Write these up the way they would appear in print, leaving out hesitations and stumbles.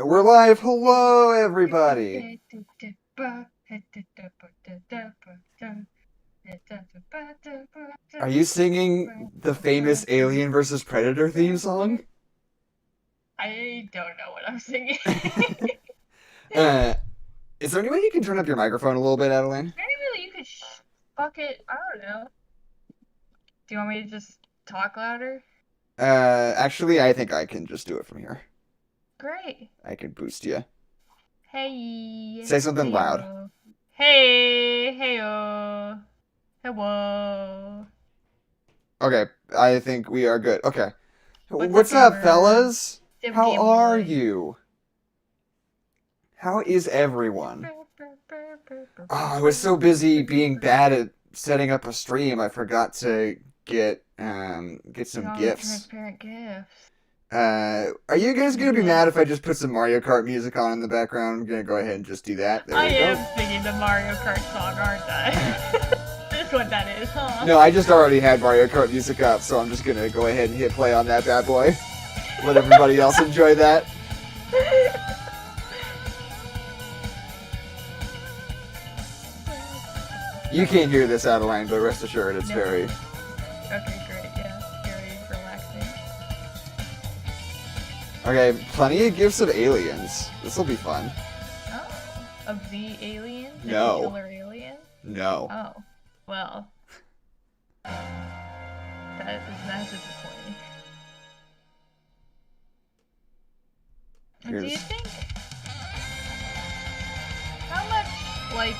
We're live. Hello, everybody. Are you singing the famous Alien versus Predator theme song? I don't know what I'm singing. uh, is there any way you can turn up your microphone a little bit, Adeline? Maybe really you could fuck it. I don't know. Do you want me to just talk louder? Actually, I think I can just do it from here. Great. I can boost you. Hey. Say something loud. Heyo. Hey. Heyo. Hello. Okay, I think we are good. Okay. What's up, What's up, gamer? fellas? Dim How Game are Boy. you? How is everyone? Oh, I was so busy being bad at setting up a stream, I forgot to get You some know, the gifts. transparent gifts. Are you guys You gonna be did. mad if I just put some Mario Kart music on in the background? I'm gonna go ahead and just do that. There I we go. am singing the Mario Kart song, aren't I? That's what that is, huh? No, I just already had Mario Kart music up, so I'm just gonna go ahead and hit play on that bad boy. Let everybody else enjoy that. You can't hear this, Adeline, but rest assured, it's No. very. Okay, great. Yeah, very relaxing. Okay, plenty of gifts of aliens. This will be fun. Oh, of the alien, the No. titular alien. No. Oh, well, that's disappointing. Do you Here's think how much like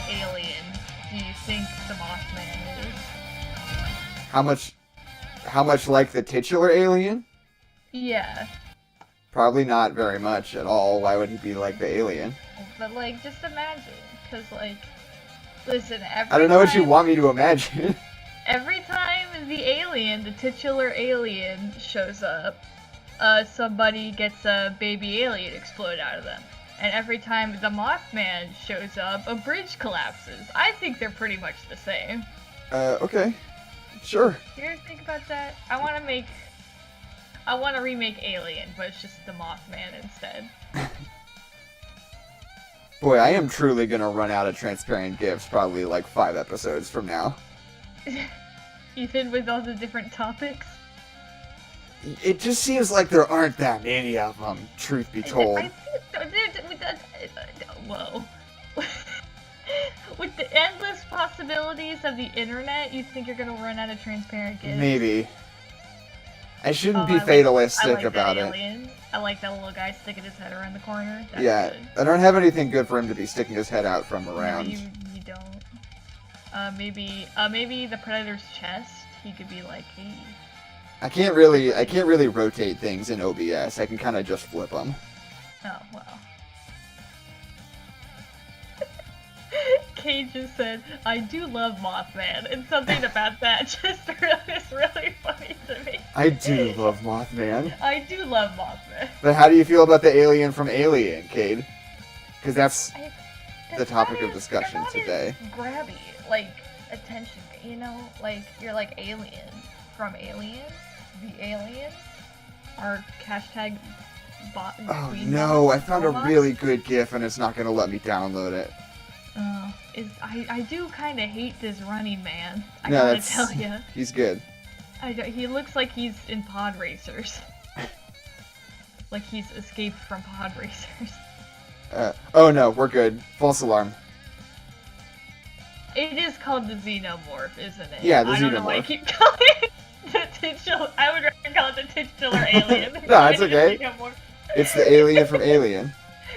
alien do you think the Mothman is? how much like the titular alien? Yeah, Probably not very much at all. Why would he be like the alien? but like just imagine, cause like, listen, I don't know what you want me to imagine. every time the alien, the titular alien, shows up, somebody gets a baby alien explode out of them. And every time the Mothman shows up, a bridge collapses. I think they're pretty much the same. Okay. Sure. You ever think about that? I want to remake Alien, but it's just the Mothman instead. Boy, I am truly gonna run out of transparent gifts probably like 5 episodes from now. Even with all the different topics. It just seems like there aren't that many of them, truth be told. Whoa. With the endless possibilities of the internet, you think you're gonna run out of transparent gifts? Maybe. I shouldn't Oh, be I fatalistic like about that it. alien. I like that little guy sticking his head around the corner. That's Yeah, good. I don't have anything good for him to be sticking his head out from No, around. you don't. Maybe the Predator's chest. He could be like, hey. I can't really rotate things in OBS. I can kind of just flip them. Oh well. Kate just said, "I do love Mothman," and something about that just is really funny to me. I do love Mothman. I do love Mothman. But how do you feel about the alien from Alien, Cade? Because that's It's the topic of not discussion as today. grabby, like attention. You know, like you're like Alien from Alien, the Alien, or hashtag bot. Oh no, I found a really good GIF and it's not gonna let me download it. I do kind of hate this running man. I No, gotta that's tell you. he's good. He looks like he's in Pod Racers. Like he's escaped from Pod Racers. Oh no, we're good. False alarm. It is called the Xenomorph, isn't it? Yeah, the I don't know why I Xenomorph. keep calling it the titular. I would rather call it the titular alien. No, it's okay. It's the alien from Alien.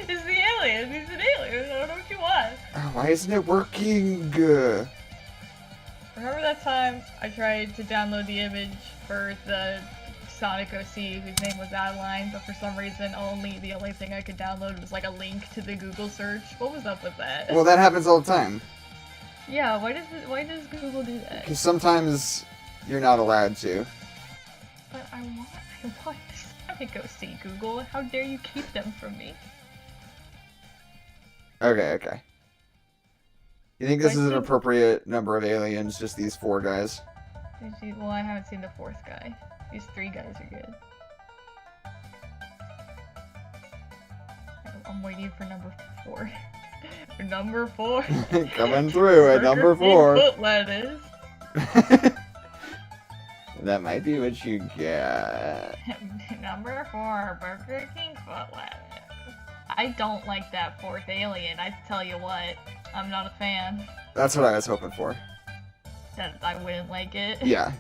It's the alien. He's an alien. I don't know what you want. Oh, why isn't it working? Remember that time I tried to download the image for the Sonic OC whose name was Adeline, but for some reason the only thing I could download was like a link to the Google search. What was up with that? Well, that happens all the time. Yeah, why does Google do that? Because sometimes you're not allowed to. But I want Sonic OC, Google. How dare you keep them from me? Okay. You think this I is an think- appropriate number of aliens, just these 4 guys? Well, I haven't seen the fourth guy. These 3 guys are good. I'm waiting for number 4. Number 4. Coming through at number Burger 4. King foot lettuce. That might be what you get. Number 4, Burger King foot lettuce. I don't like that 4th alien, I tell you what. I'm not a fan. That's what I was hoping for. That I wouldn't like it. Yeah.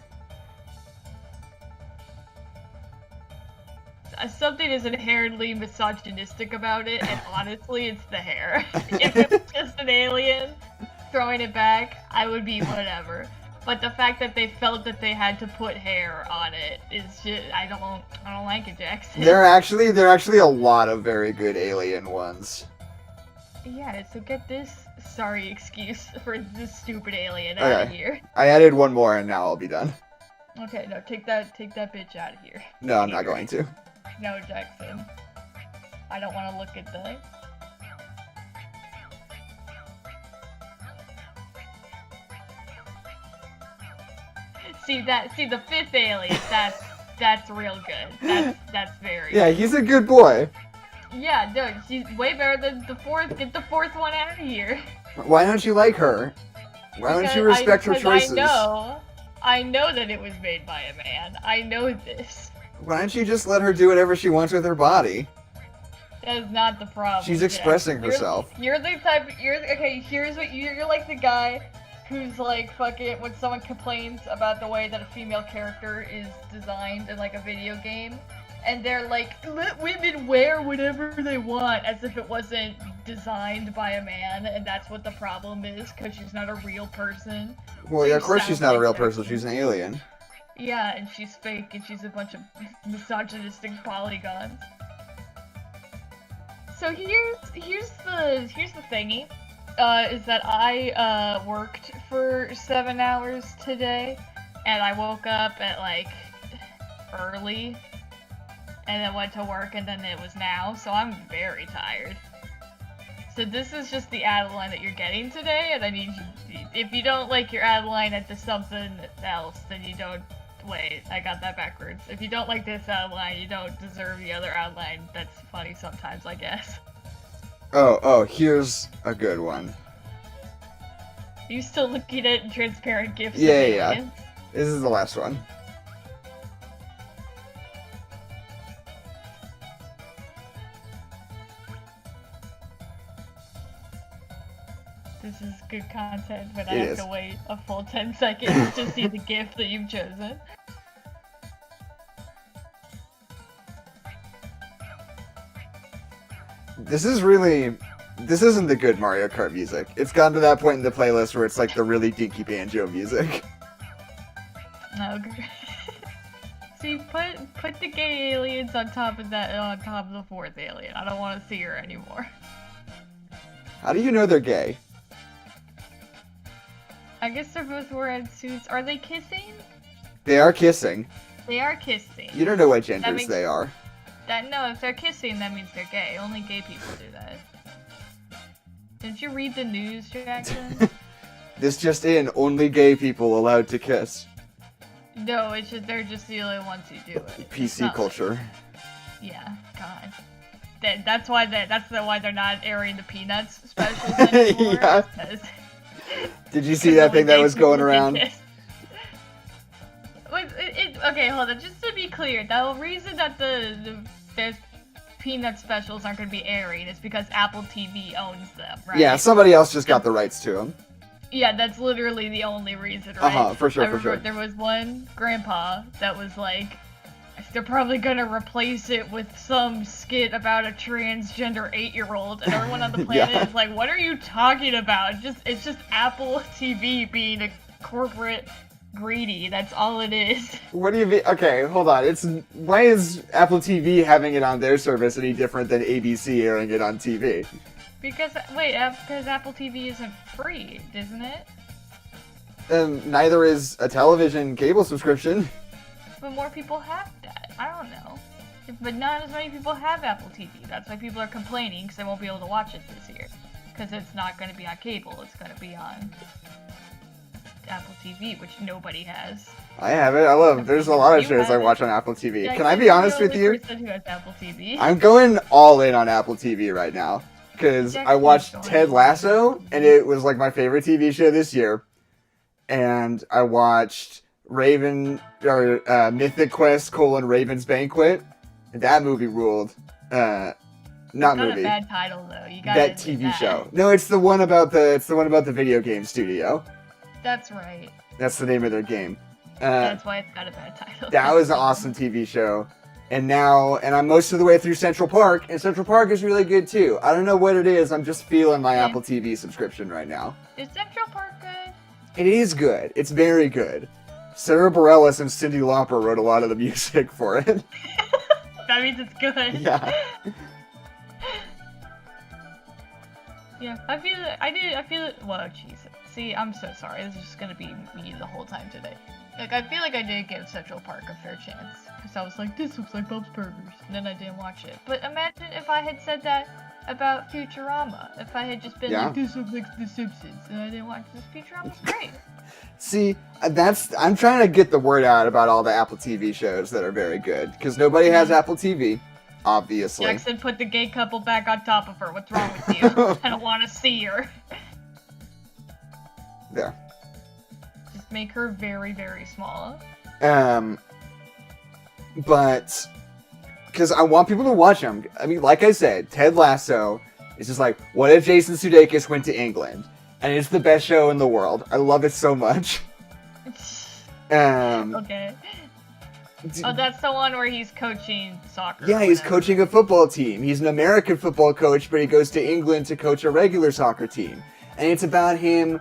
Something is inherently misogynistic about it, and honestly, it's the hair. If it was just an alien throwing it back, I would be whatever. But the fact that they felt that they had to put hair on it is just I don't like it, Jackson. There are actually a lot of very good alien ones. Yeah, so get this sorry excuse for this stupid alien out of here. I added one more and now I'll be done. Okay, no, take that bitch out of here. No, I'm not going to. No, Jackson. I don't want to look at the. See the 5th alien. That's real good. That's very. Yeah, he's a good boy. Yeah, no, she's way better than the 4th. Get the 4th one out of here. Why don't you like her? Why don't you respect her choices? I know that it was made by a man. I know this. Why don't you just let her do whatever she wants with her body? That is not the problem. She's Jack. expressing herself. You're the type. Okay. Here's what you're like the guy who's like fucking when someone complains about the way that a female character is designed in like a video game, and they're like, let women wear whatever they want, as if it wasn't designed by a man, and that's what the problem is, because she's not a real person. Well, yeah, of course she's not a real person. person. She's an alien. Yeah, and she's fake, and she's a bunch of misogynistic polygons. So here's the thingy, is that I worked for 7 hours today, and I woke up at like early, and then went to work, and then it was now, so I'm very tired. So this is just the Adeline that you're getting today, and I need you, if you don't like your Adeline at the something else, then you don't. Wait, I got that backwards. If you don't like this Adeline, you don't deserve the other Adeline. That's funny sometimes, I guess. Oh, here's a good one. Are you still looking at transparent gifts? Yeah. This is the last one. This is good content, but I It have is. to wait a full 10 seconds to see the gift that you've chosen. This isn't the good Mario Kart music. It's gotten to that point in the playlist where it's like the really dinky banjo music. No. See, put the gay aliens on top of that, on top of the 4th alien. I don't want to see her anymore. How do you know they're gay? I guess they're both wearing suits. Are they kissing? They are kissing. They are kissing. You don't know what genders makes- they are. No, if they're kissing, that means they're gay. Only gay people do that. Didn't you read the news, Jackson? This just in, only gay people allowed to kiss. No, it's just they're just the only ones who do it. PC Not- culture. Yeah, God. That's why they're not airing the Peanuts specials anymore. Yeah. 'Cause- Did you see that only thing that gay was going people can around? kiss. Wait, okay, hold on. Just to be clear, the reason that there's Peanut specials aren't going to be airing is because Apple TV owns them, right? Yeah, somebody else just got the rights to them. Yeah, that's literally the only reason, right? For sure, I for remember sure. there was one grandpa that was like, they're probably gonna replace it with some skit about a transgender 8-year-old, and everyone on the planet Yeah. is like, what are you talking about? It's just Apple TV being a corporate greedy. That's all it is. What do you mean? Okay, hold on. Why is Apple TV having it on their service any different than ABC airing it on TV? Because Apple TV isn't free, isn't it? Neither is a television cable subscription. But more people have that. I don't know. But not as many people have Apple TV. That's why people are complaining, because they won't be able to watch it this year. Because it's not going to be on cable, it's going to be on Apple TV, which nobody has. I have it. I love. There's a lot of You shows I have it? watch on Apple TV. Yeah, Can I you're be honest the with only you? person who has Apple TV. I'm going all in on Apple TV right now because I Jackson's watched going Ted all Lasso, in. and it was like my favorite TV show this year. And I watched Mythic Quest: Raven's Banquet. And that movie ruled. Not Not movie. a bad title though. You gotta That admit TV that. show. No, it's the one about the video game studio. That's right. That's the name of their game. That's why it's got a bad title. That was an awesome TV show. And I'm most of the way through Central Park, and Central Park is really good too. I don't know what it is, I'm just feeling my Apple TV subscription right now. Is Central Park good? It is good. It's very good. Sarah Bareilles and Cyndi Lauper wrote a lot of the music for it. That means it's good. Yeah. Yeah, I feel it. Well, jeez. See, I'm so sorry. This is just gonna be me the whole time today. Like, I feel like I did give Central Park a fair chance. Because I was like, this looks like Bob's Burgers. And then I didn't watch it. But imagine if I had said that about Futurama. If I had just been like, this looks like The Simpsons. And I didn't watch this. Futurama's great. See, I'm trying to get the word out about all the Apple TV shows that are very good. Because nobody has Apple TV, obviously. Jackson put the gay couple back on top of her. What's wrong with you? I don't want to see her. There. Just make her very, very small. But because I want people to watch them. I mean, like I said, Ted Lasso is just like, what if Jason Sudeikis went to England? And it's the best show in the world. I love it so much. Okay. Oh, that's the one where he's coaching soccer. Yeah, he's coaching a football team. He's an American football coach, but he goes to England to coach a regular soccer team. And it's about him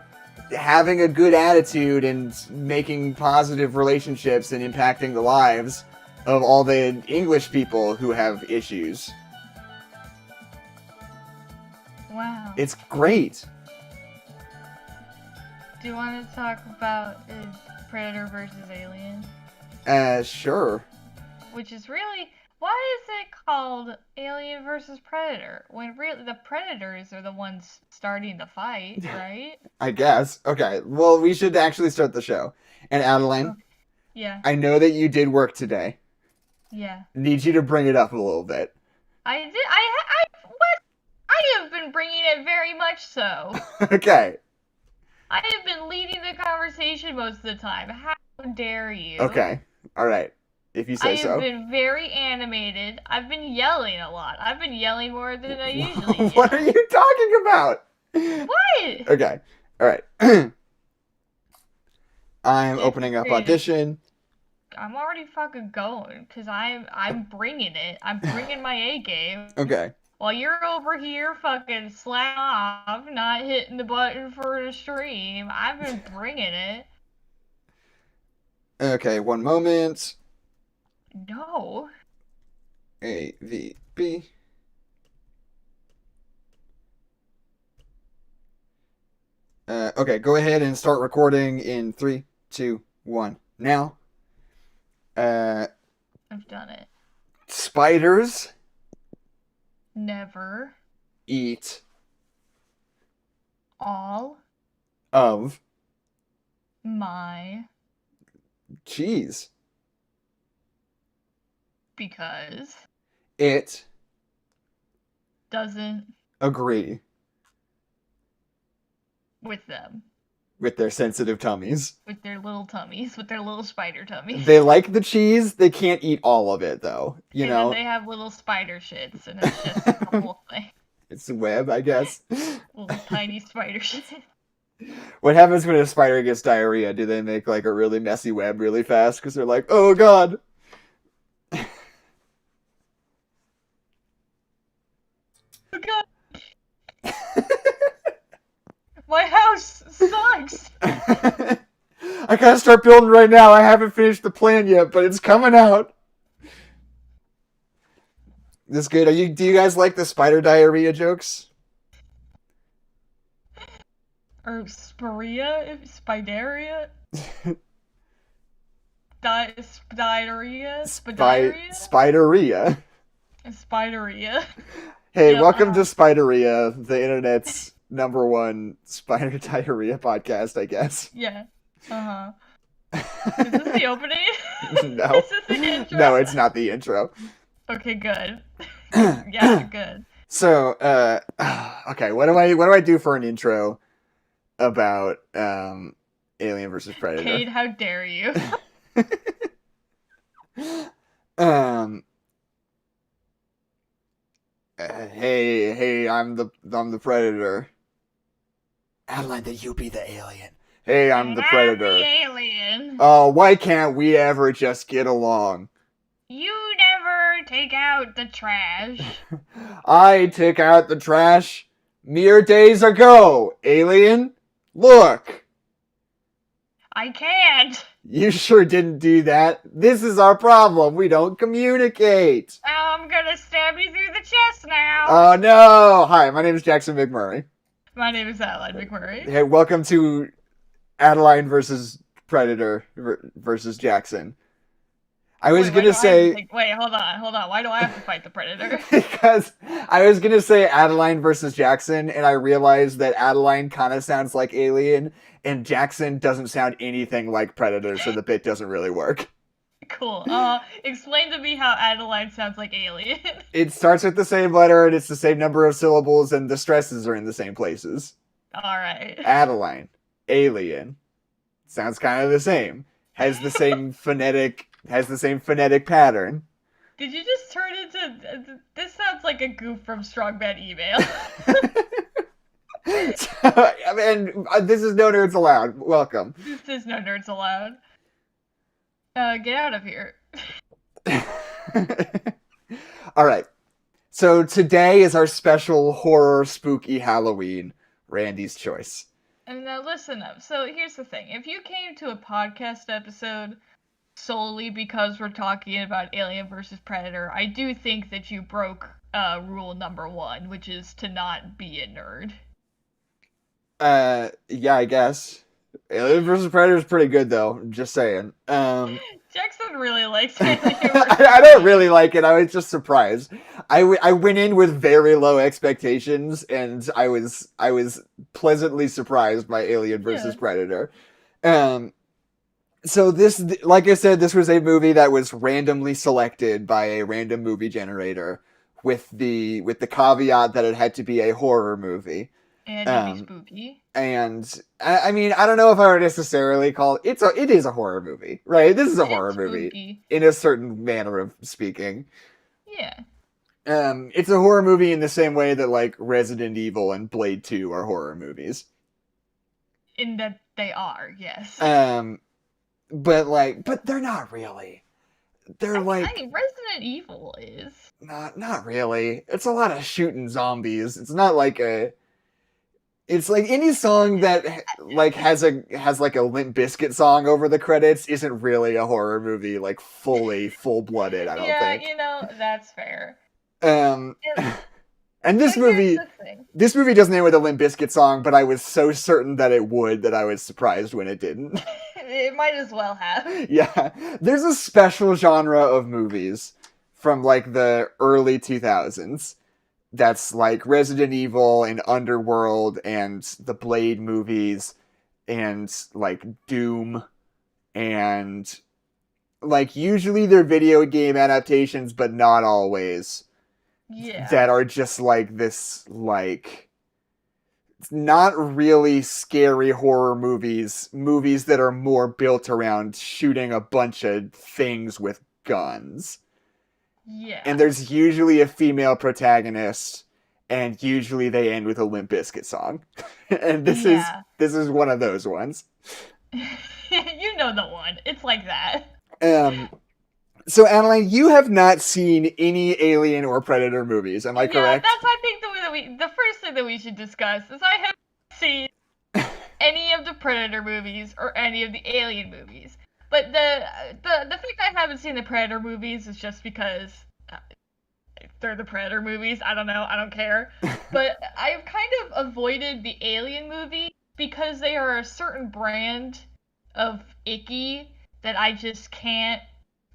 having a good attitude and making positive relationships and impacting the lives of all the English people who have issues. Wow. It's great. Do you want to talk about Predator versus Alien? Sure. Which is really... Why is it called Alien versus Predator? When really the Predators are the ones starting the fight, right? I guess. Okay, well, we should actually start the show. And Adeline, Yeah. I know that you did work today. Yeah. Need you to bring it up a little bit. I did. What? I have been bringing it very much so. Okay. I have been leading the conversation most of the time. How dare you? Okay. All right. If you say I so. have been very animated. I've been yelling a lot. I've been yelling more than I usually do. What are you talking about? What? Okay. All right. I'm opening up Dude. Audition. I'm already fucking going because I'm bringing it. I'm bringing my A game. Okay. While you're over here fucking slack off, not hitting the button for the stream. I've been bringing it. Okay, one moment. No. A, V, B. Okay, go ahead and start recording in 3, 2, 1. Now. I've done it. Spiders Never. eat All of my cheese. because It doesn't agree with them. with their sensitive tummies. With their little tummies, with their little spider tummies. They like the cheese, they can't eat all of it though. You And know, then they have little spider shits, and it's just the whole thing. it's a web, I guess. Little tiny spider shit. What happens when a spider gets diarrhea? Do they make like a really messy web really fast? Because they're like, oh god. Oh god. My house sucks. I gotta start building right now. I haven't finished the plan yet, but it's coming out. This good? Do you guys like the spider diarrhea jokes? Or spirea? Spideria? Diarrhea? Spideria? Spideria. Spideria. Hey, Yeah. welcome to Spideria, the internet's #1 spider diarrhea podcast, I guess. Yeah. Uh-huh. Is this the opening? No. Is this the intro? No, it's not the intro. Okay, good. Yeah, good. So, okay, what do I do for an intro about Alien versus Predator? Cade, how dare you? Um, hey, I'm the Predator. Adeline, that you be the alien. Hey, I'm the Predator. The alien. Oh, why can't we ever just get along? You never take out the trash. I took out the trash mere days ago, alien. Look. I can't. You sure didn't do that. This is our problem. We don't communicate. I'm gonna stab you through the chest now. Oh no! Hi, my name is Jackson McMurray. My name is Adeline McMurray. Hey, welcome to Adeline versus Predator versus Jackson. I was gonna say wait, hold on. Why do I have to fight the Predator? because I was gonna say Adeline versus Jackson, and I realized that Adeline kind of sounds like Alien, and Jackson doesn't sound anything like Predator, so the bit doesn't really work. Cool. Explain to me how Adeline sounds like Alien. It starts with the same letter, and it's the same number of syllables, and the stresses are in the same places. Alright. Adeline, Alien, sounds kind of the same. Has the same phonetic pattern. Did you just turn into... This sounds like a goof from Strongman Email. I mean, this is No Nerds Allowed. Welcome. This is No Nerds Allowed. Get out of here. Alright. So today is our special horror spooky Halloween. Randy's choice. And now listen up. So here's the thing. If you came to a podcast episode solely because we're talking about Alien versus Predator, I do think that you broke rule number 1, which is to not be a nerd. Yeah, I guess. Alien vs. Predator is pretty good, though. Just saying. Jackson really likes Alien vs. I don't really like it. I was just surprised. I went in with very low expectations, and I was pleasantly surprised by Alien vs. Predator. So this, like I said, this was a movie that was randomly selected by a random movie generator, with the caveat that it had to be a horror movie. And it'd be spooky. And I mean, I don't know if I would necessarily call it. It is a horror movie, right? This is a horror movie in a certain manner of speaking. Yeah. It's a horror movie in the same way that like Resident Evil and Blade 2 are horror movies. In that they are, yes. But they're not really. They're Resident Evil is. Not really. It's a lot of shooting zombies. It's not like a. It's like any song that like has like a Limp Bizkit song over the credits isn't really a horror movie, like full-blooded, I don't think. Yeah, you know, that's fair. And this movie doesn't end with a Limp Bizkit song, but I was so certain that it would that I was surprised when it didn't. It might as well have. Yeah. There's a special genre of movies from like the early 2000s that's like Resident Evil and Underworld and the Blade movies and like Doom and like usually they're video game adaptations but not always. Yeah. That are just like this like not really scary horror movies that are more built around shooting a bunch of things with guns. Yeah. And there's usually a female protagonist, and usually they end with a Limp Bizkit song. And this is one of those ones. You know the one. It's like that. So Adeline, you have not seen any Alien or Predator movies, am I correct? Yeah, that's I think the first thing that we should discuss is I haven't seen any of the Predator movies or any of the Alien movies. But the fact I haven't seen the Predator movies is just because they're the Predator movies. I don't know. I don't care. But I've kind of avoided the Alien movie because they are a certain brand of icky that I just can't.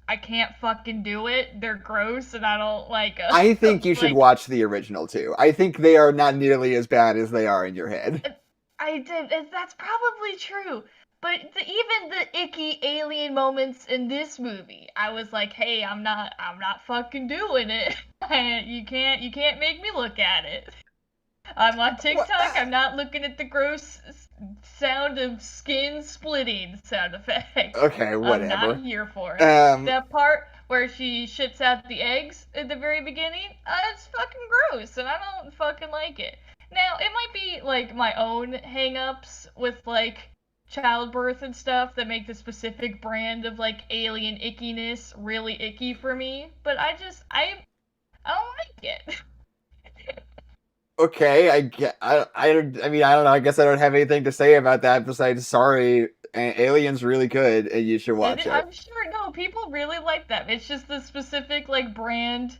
I can't fucking do it. They're gross, and I don't like them. I think you should watch the original too. I think they are not nearly as bad as they are in your head. That's probably true. Even the icky alien moments in this movie, I was like, hey, I'm not fucking doing it. You can't make me look at it. I'm on TikTok. I'm not looking at the gross sound of skin splitting sound effect. Okay, I'm whatever. not here for it. Um, That part where she shits out the eggs at the very beginning, it's fucking gross, and I don't fucking like it. Now, it might be like my own hang-ups with like childbirth and stuff that make the specific brand of like alien ickiness really icky for me, but I don't like it. okay, I mean, I don't know. I guess I don't have anything to say about that besides, sorry, Alien's really good, and you should watch it. I'm sure no people really like them. It's just the specific like brand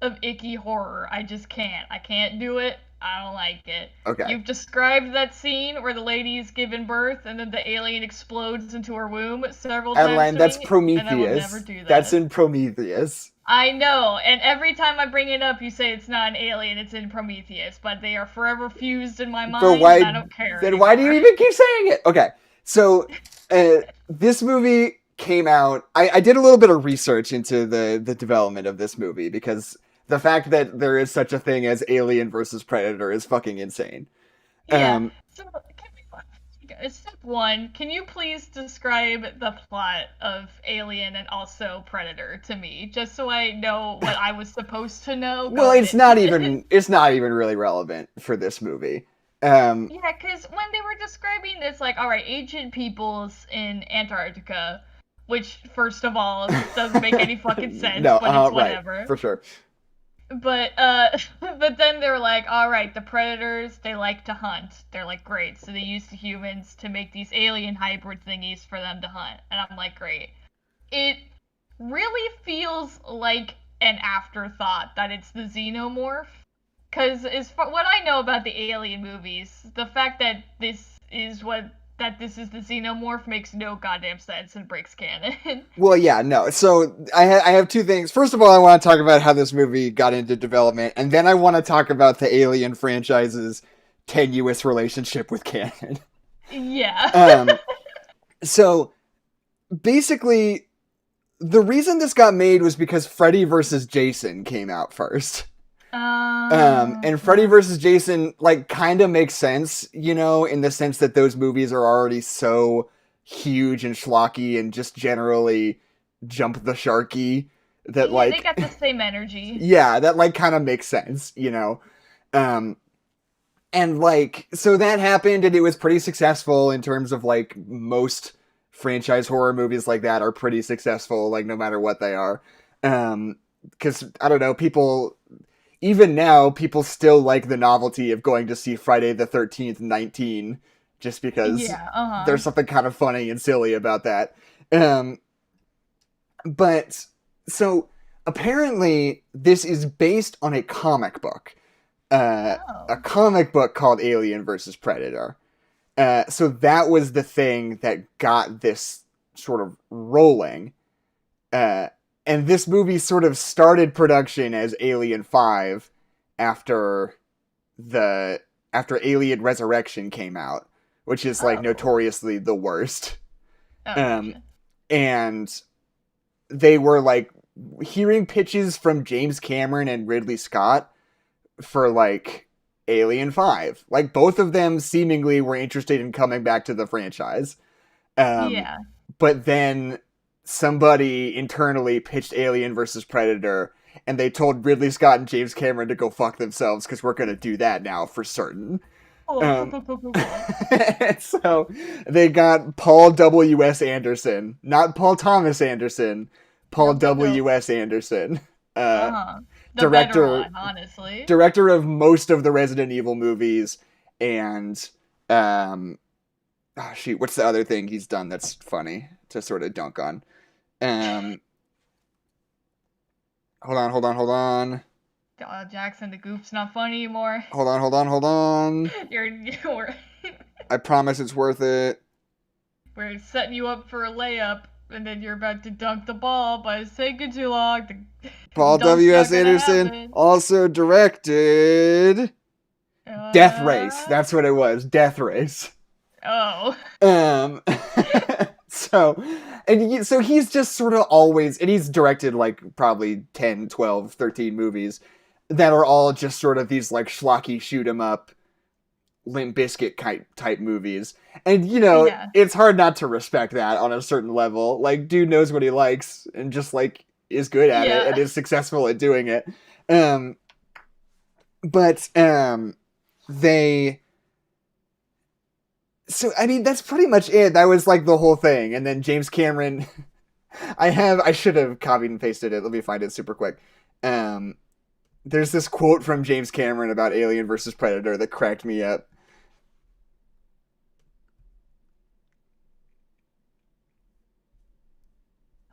of icky horror. I just can't. I can't do it. I don't like it. Okay. You've described that scene where the lady's given birth and then the alien explodes into her womb several times. Adeline, that's Prometheus. And I will never do that. That's in Prometheus. I know, and every time I bring it up, you say it's not an alien, it's in Prometheus, but they are forever fused in my mind, and I don't care Then anymore. why do you even keep saying it? Okay, so this movie came out. I did a little bit of research into the development of this movie because the fact that there is such a thing as Alien versus Predator is fucking insane. Yeah. Step one, can you please describe the plot of Alien and also Predator to me, just so I know what I was supposed to know? Well, it's not even really relevant for this movie. Yeah, because when they were describing it's like, all right, ancient peoples in Antarctica, which first of all doesn't make any fucking sense, No, but it's whatever. Right, for sure. But but then they're like, all right, the predators, they like to hunt. They're like, great. So they use the humans to make these alien hybrid thingies for them to hunt. And I'm like, great. It really feels like an afterthought that it's the xenomorph. Because what I know about the Alien movies, the fact that this is the xenomorph makes no goddamn sense and breaks canon. Well, yeah, no. So I have two things. First of all, I want to talk about how this movie got into development, and then I want to talk about the Alien franchise's tenuous relationship with canon. Yeah. So basically, the reason this got made was because Freddy vs. Jason came out first. And Freddy vs. Jason, like, kind of makes sense, you know, in the sense that those movies are already so huge and schlocky and just generally jump the sharky that, yeah, like... they got the same energy. Yeah, that, like, kind of makes sense, you know? And, like, so that happened, and it was pretty successful in terms of, like, most franchise horror movies like that are pretty successful, like, no matter what they are. Because, I don't know, people... Even now, people still like the novelty of going to see Friday the 13th 19, just because there's something kind of funny and silly about that. But, so, apparently, this is based on a comic book. A comic book called Alien vs. Predator. So that was the thing that got this sort of rolling. And this movie sort of started production as Alien 5 after Alien Resurrection came out, which is like notoriously the worst. And they were like hearing pitches from James Cameron and Ridley Scott for like Alien 5. Like both of them seemingly were interested in coming back to the franchise. But then somebody internally pitched Alien vs. Predator, and they told Ridley Scott and James Cameron to go fuck themselves because we're going to do that now for certain. So they got Paul W.S. Anderson, not Paul Thomas Anderson, Paul W.S. Anderson, director, one, honestly. Director of most of the Resident Evil movies, and what's the other thing he's done that's funny to sort of dunk on? Hold on. Jackson, the goof's not funny anymore. Hold on. You're I promise it's worth it. We're setting you up for a layup, and then you're about to dunk the ball, but it's taking too long. Paul W.S. Anderson also directed Death Race. That's what it was. Death Race. Oh. Um, so, so he's just sort of always, and he's directed like probably 10, 12, 13 movies that are all just sort of these like schlocky shoot 'em up, Limp Bizkit type movies. And, Yeah. it's hard not to respect that on a certain level. Like, dude knows what he likes and just like is good at it and Yeah. is successful at doing it. Um, but they so I mean that's pretty much it. That was like the whole thing. And then James Cameron I should have copied and pasted it. Let me find it super quick. Um there's this quote from James Cameron about Alien versus Predator that cracked me up.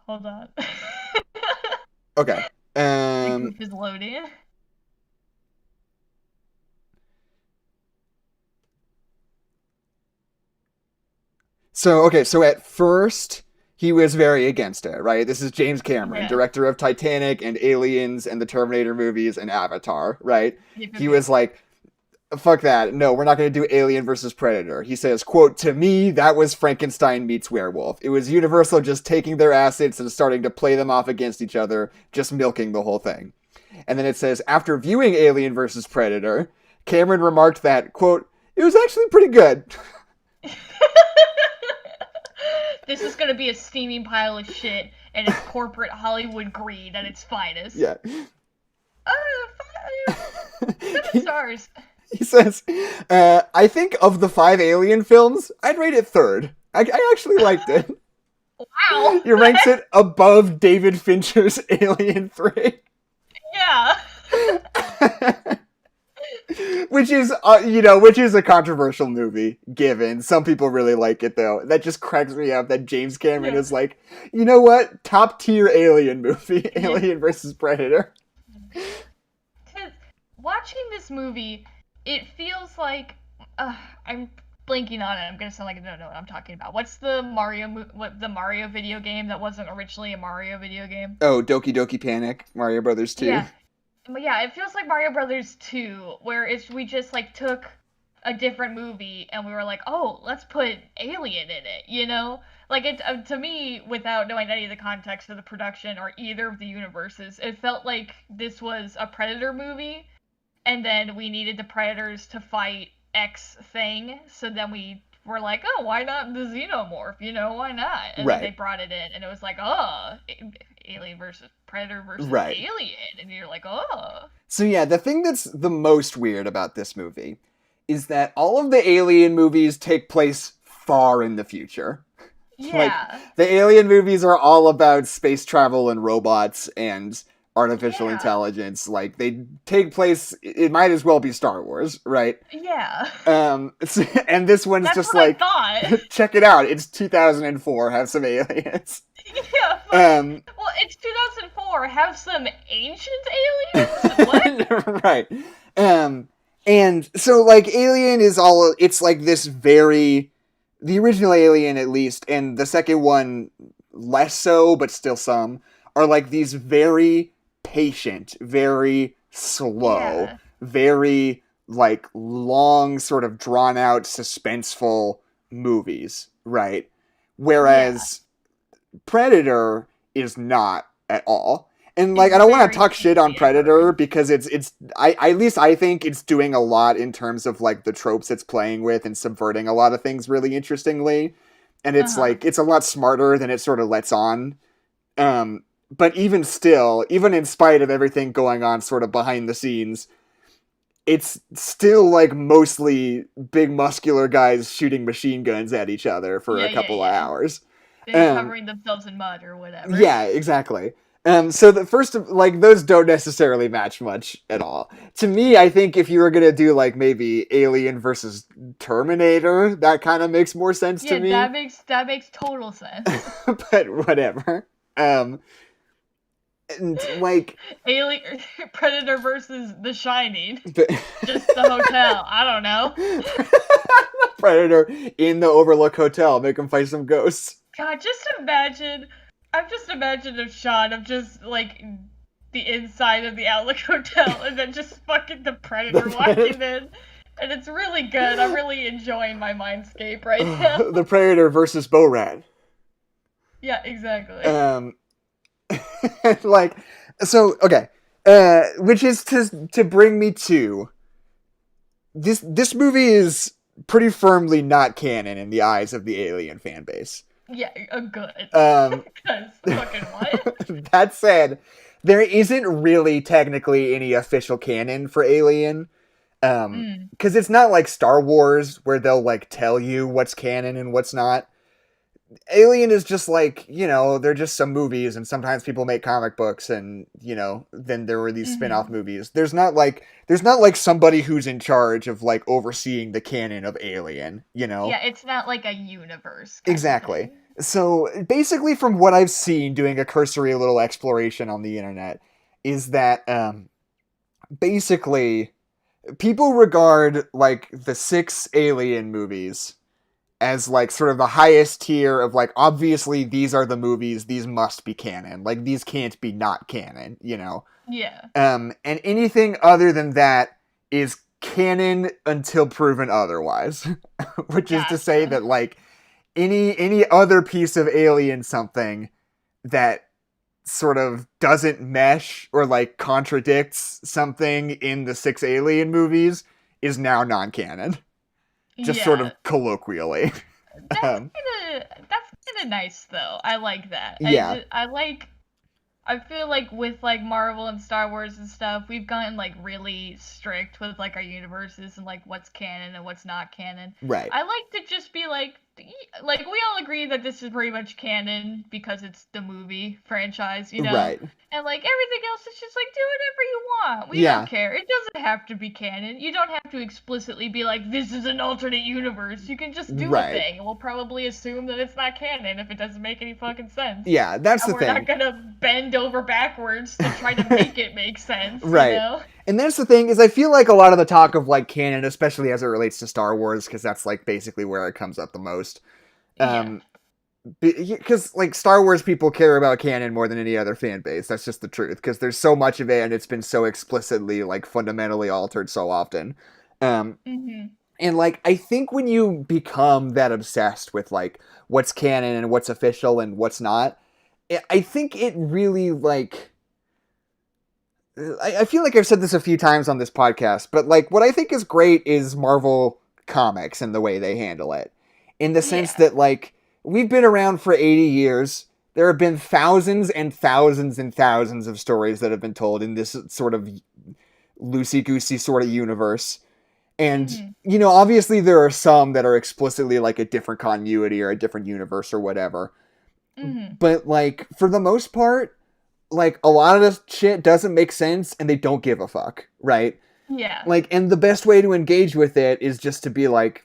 Hold on. Okay. The Um goof is loading. so at first he was very against it, right? This is James Cameron, Yeah. director of Titanic and Aliens and the Terminator movies and Avatar, right? Yep, yep, He yep. was like, fuck that. No, we're not going to do Alien versus Predator. He says, quote, to me, that was Frankenstein meets werewolf. It was Universal just taking their assets and starting to play them off against each other, just milking the whole thing. And then it says, after viewing Alien versus Predator, Cameron remarked that, quote, it was actually pretty good. This is gonna be a steaming pile of shit, and it's corporate Hollywood greed at its finest. Yeah. Uh, 7 stars. He says, I think of the 5 Alien films, I'd rate it third. I actually liked it. Wow. He ranks it above David Fincher's Alien 3. Yeah. which is a controversial movie, given. Some people really like it, though. That just cracks me up that James Cameron is like, you know what? Top tier Alien movie, Alien versus Predator. Watching this movie, it feels like I'm blanking on it. I'm gonna sound like I don't know what I'm talking about. What's the the Mario video game that wasn't originally a Mario video game? Oh, Doki Doki Panic, Mario Brothers 2. Yeah, but yeah, it feels like Mario Brothers 2, where we just like took a different movie and we were like, oh, let's put Alien in it, you know? Like it to me, without knowing any of the context of the production or either of the universes, it felt like this was a Predator movie, and then we needed the Predators to fight X thing, so then we were like, oh, why not the Xenomorph? You know, why not? And Right. then they brought it in, and it was like, oh, Alien versus Predator versus Right. Alien, and you're like, oh. So yeah, the thing that's the most weird about this movie is that all of the Alien movies take place far in the future. Yeah. Like, the Alien movies are all about space travel and robots and artificial intelligence. Like, they take place, it might as well be Star Wars, right? Yeah. And this one's That's just what like, I thought. check it out, it's 2004, have some aliens. Yeah. Well, it's 2004. Have some ancient aliens? What? Right. And so like Alien is all, it's like this very, the original Alien at least, and the second one less so, but still some, are like these very patient, very slow, Yeah. very like long, sort of drawn out, suspenseful movies, right? Whereas Predator is not at all. And like, It's I don't want very to talk shit on creepy and Predator dark. because at least I think it's doing a lot in terms of like the tropes it's playing with and subverting a lot of things really interestingly. And it's like, it's a lot smarter than it sort of lets on. But even still, even in spite of everything going on sort of behind the scenes, it's still like mostly big muscular guys shooting machine guns at each other for a couple of hours. They're covering themselves in mud or whatever. Yeah, exactly. So the first, like, those don't necessarily match much at all. To me, I think if you were gonna do like maybe Alien versus Terminator, that kind of makes more sense to me. Yeah, that makes total sense. But whatever. And like Alien Predator versus The Shining. but, Just the hotel. I don't know. Predator in the Overlook Hotel, make him fight some ghosts. God, just imagine. I've just imagined a shot of just like the inside of the Outlook Hotel, and then just fucking the Predator walking in, And it's really good. I'm really enjoying my mindscape right now. The Predator versus Bo-Rat. Yeah, exactly. Like, so okay, which is to bring me to this movie is pretty firmly not canon in the eyes of the Alien fan base. Yeah, good. Um, Because fucking what? that said, there isn't really technically any official canon for Alien. Mm. Because it's not like Star Wars where they'll like tell you what's canon and what's not. Alien is just like, they're just some movies, and sometimes people make comic books, and then there were these spin-off Mm-hmm. movies. There's not like somebody who's in charge of like overseeing the canon of Alien, Yeah, it's not like a universe kind of Exactly. thing. So basically, from what I've seen, doing a cursory little exploration on the internet, is that basically people regard like the 6 Alien movies as like sort of the highest tier of like, obviously these are the movies, these must be canon, like these can't be not canon. Yeah. And anything other than that is canon until proven otherwise. Which is to say Gotcha. that like any other piece of Alien something that sort of doesn't mesh or like contradicts something in the 6 Alien movies is now non-canon, just sort Yeah. of colloquially. um, That's kind of nice though. I like that. yeah, I feel like with like Marvel and Star Wars and stuff, we've gotten like really strict with like our universes and like what's canon and what's not canon. right, I like to just be like we all agree that this is pretty much canon because it's the movie franchise, you know? right, And like everything else is just like do whatever you want. We don't yeah, care. It doesn't have to be canon. You don't have to explicitly be like this is an alternate universe. You can just do a right, thing and we'll probably assume that it's not canon if it doesn't make any fucking sense. yeah. That's And the we're not thing, gonna bend over backwards to try to make it make sense, you right? know? And that's the thing is, I feel like a lot of the talk of like canon, especially as it relates to Star Wars, because that's like basically where it comes up the most. Yeah. Um, because like Star Wars people care about canon more than any other fan base. That's just the truth. Because there's so much of it, and it's been so explicitly like fundamentally altered so often. Um, Mhm. and like I think when you become that obsessed with like what's canon and what's official and what's not, I think it really like. I feel like I've said this a few times on this podcast, but like what I think is great is Marvel Comics and the way they handle it. In the sense Yeah. that like we've been around for 80 years. There have been thousands and thousands and thousands of stories that have been told in this sort of loosey-goosey sort of universe. And Mhm. obviously there are some that are explicitly like a different continuity or a different universe or whatever. Mhm. But like for the most part, like a lot of this shit doesn't make sense and they don't give a fuck, right? Yeah. Like, and the best way to engage with it is just to be like,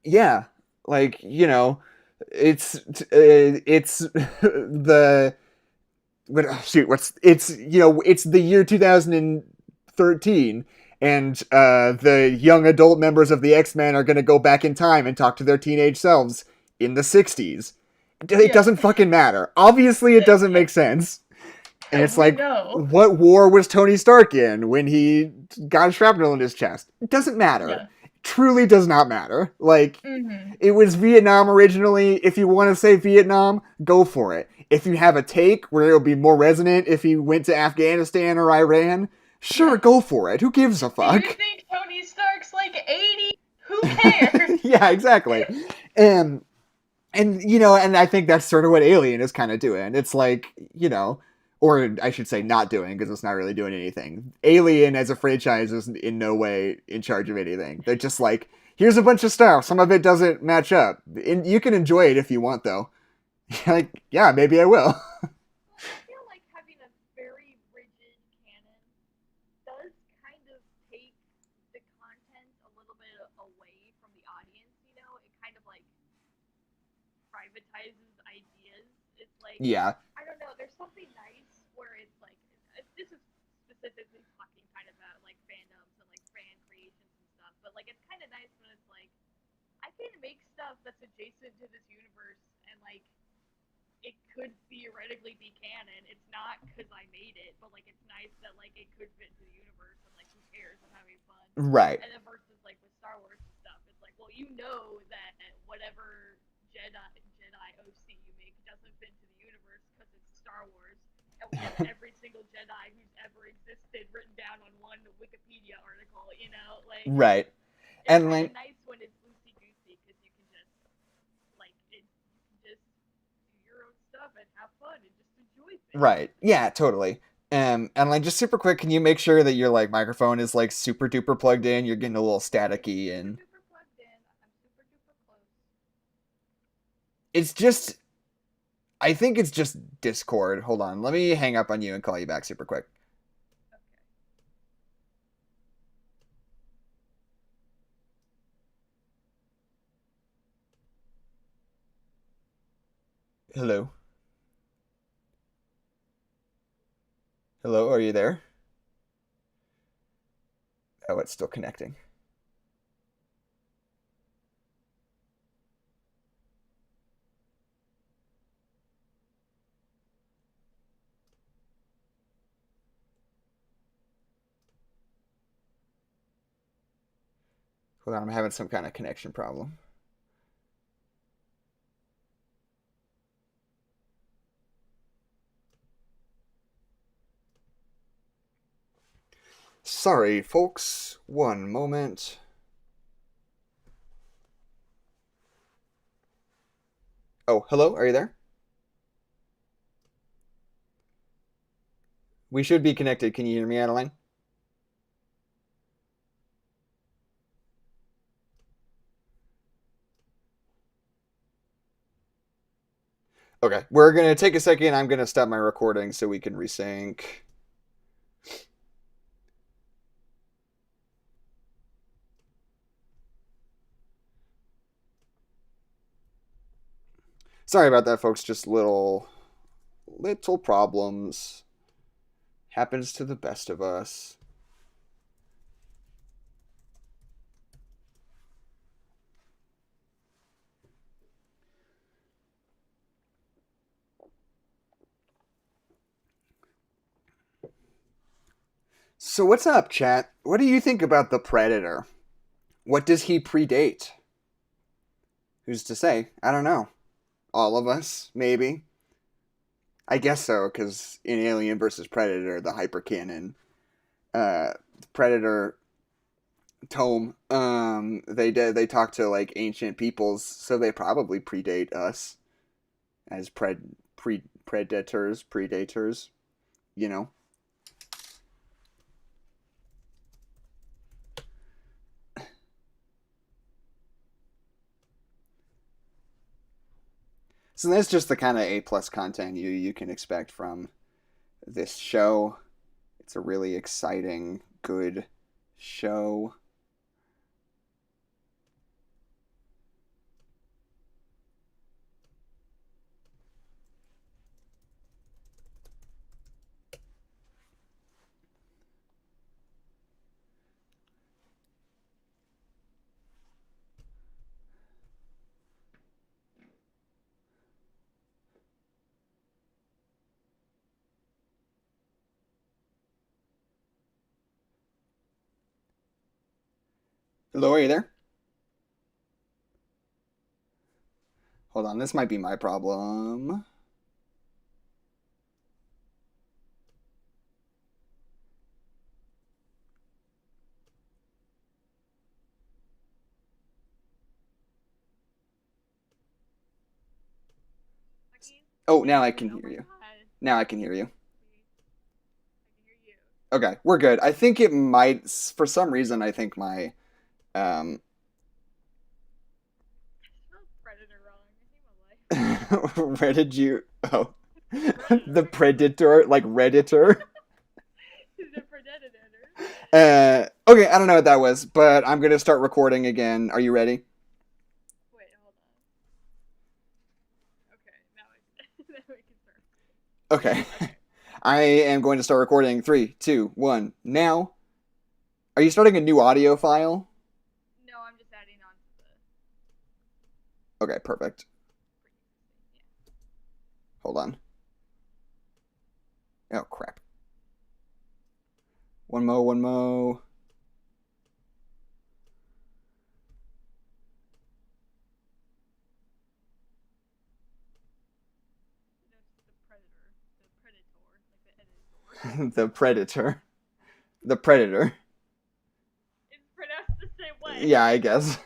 yeah, like it's the it's the year 2013, and the young adult members of the X-Men are gonna go back in time and talk to their teenage selves in the 60s. It Yeah. doesn't fucking matter. Obviously, it doesn't make sense. And it's We like, know. what war was Tony Stark in when he got shrapnel in his chest? It doesn't matter. Yeah. Truly does not matter. Like, Mhm. it was Vietnam originally. If you want to say Vietnam, go for it. If you have a take where it'll be more resonant if he went to Afghanistan or Iran, sure, Yeah. go for it. Who gives a Do you fuck? think Tony Stark's like 80? Who cares? Yeah, exactly. And I think that's sort of what Alien is kind of doing. It's like, or I should say not doing, because it's not really doing anything. Alien as a franchise is in no way in charge of anything. They're just like, here's a bunch of stuff. Some of it doesn't match up. And you can enjoy it if you want, though. Like, yeah, maybe I will. Well, I feel like having a very rigid canon does kind of take the content a little bit away from the audience, you know? It kind of like privatizes ideas. It's like, Yeah, I don't know, there's something nice where it's like, this is specifically talking kind of about like fandoms and like fan creations and stuff, but like it's kind of nice when it's like, I can make stuff that's adjacent to this universe and like, it could theoretically be canon. It's not because I made it, but like it's nice that like it could fit into the universe and like who cares? I'm having fun. right. And then versus like with don't have every single Jedi who's ever existed written down on one Wikipedia article, you know? Like, Right. it's And kind like, of nice when it's loosey goosey because you can just you can just do your own stuff and have fun and just enjoy things. right. Yeah, totally. And like just super quick, can you make sure that your like microphone is like super duper plugged in? You're getting a little staticky and Super duper plugged in. I'm super duper close. it's just I think it's just Discord. Hold on. Let me hang up on you and call you back super quick. Okay. Hello. Hello, are you there? Oh, it's still connecting. Hold on, I'm having some kind of connection problem. Sorry, folks. One moment. Oh, hello, are you there? We should be connected. Can you hear me, Adeline? Okay, we're gonna take a second. I'm gonna stop my recording so we can resync. Sorry about that, folks. Just little problems. Happens to the best of us. So what's up, chat? What do you think about the Predator? What does he predate? Who's to say? I don't know. All of us, maybe. I guess so, because in Alien versus Predator, the hypercanon, Predator tome, they talk to like ancient peoples, so they probably predate us as predators, you know. So that's just the kind of A+ content you can expect from this show. It's a really exciting, good show. Hello, are you there? Hold on, this might be my problem. Oh, now I can hear you. Now I can hear you. I can hear you. Okay, we're good. I think it might, for some reason, I think my, um, I spelled predator wrong. I hate my life. where did you, oh, the Predator, like Redditor. The predator. Okay, I don't know what that was, but I'm gonna start recording again. Are you ready? Wait, hold on. Okay, now now we can start. Okay. Okay. I am going to start recording. 3, 2, 1. Now. Are you starting a new audio file? No, I'm just adding on to the Okay, perfect. pre-existing. Yeah. Hold on. Oh, crap. One mo. No, it's the predator, like The Predator. The Predator. It's pronounced the same way. Yeah, I guess.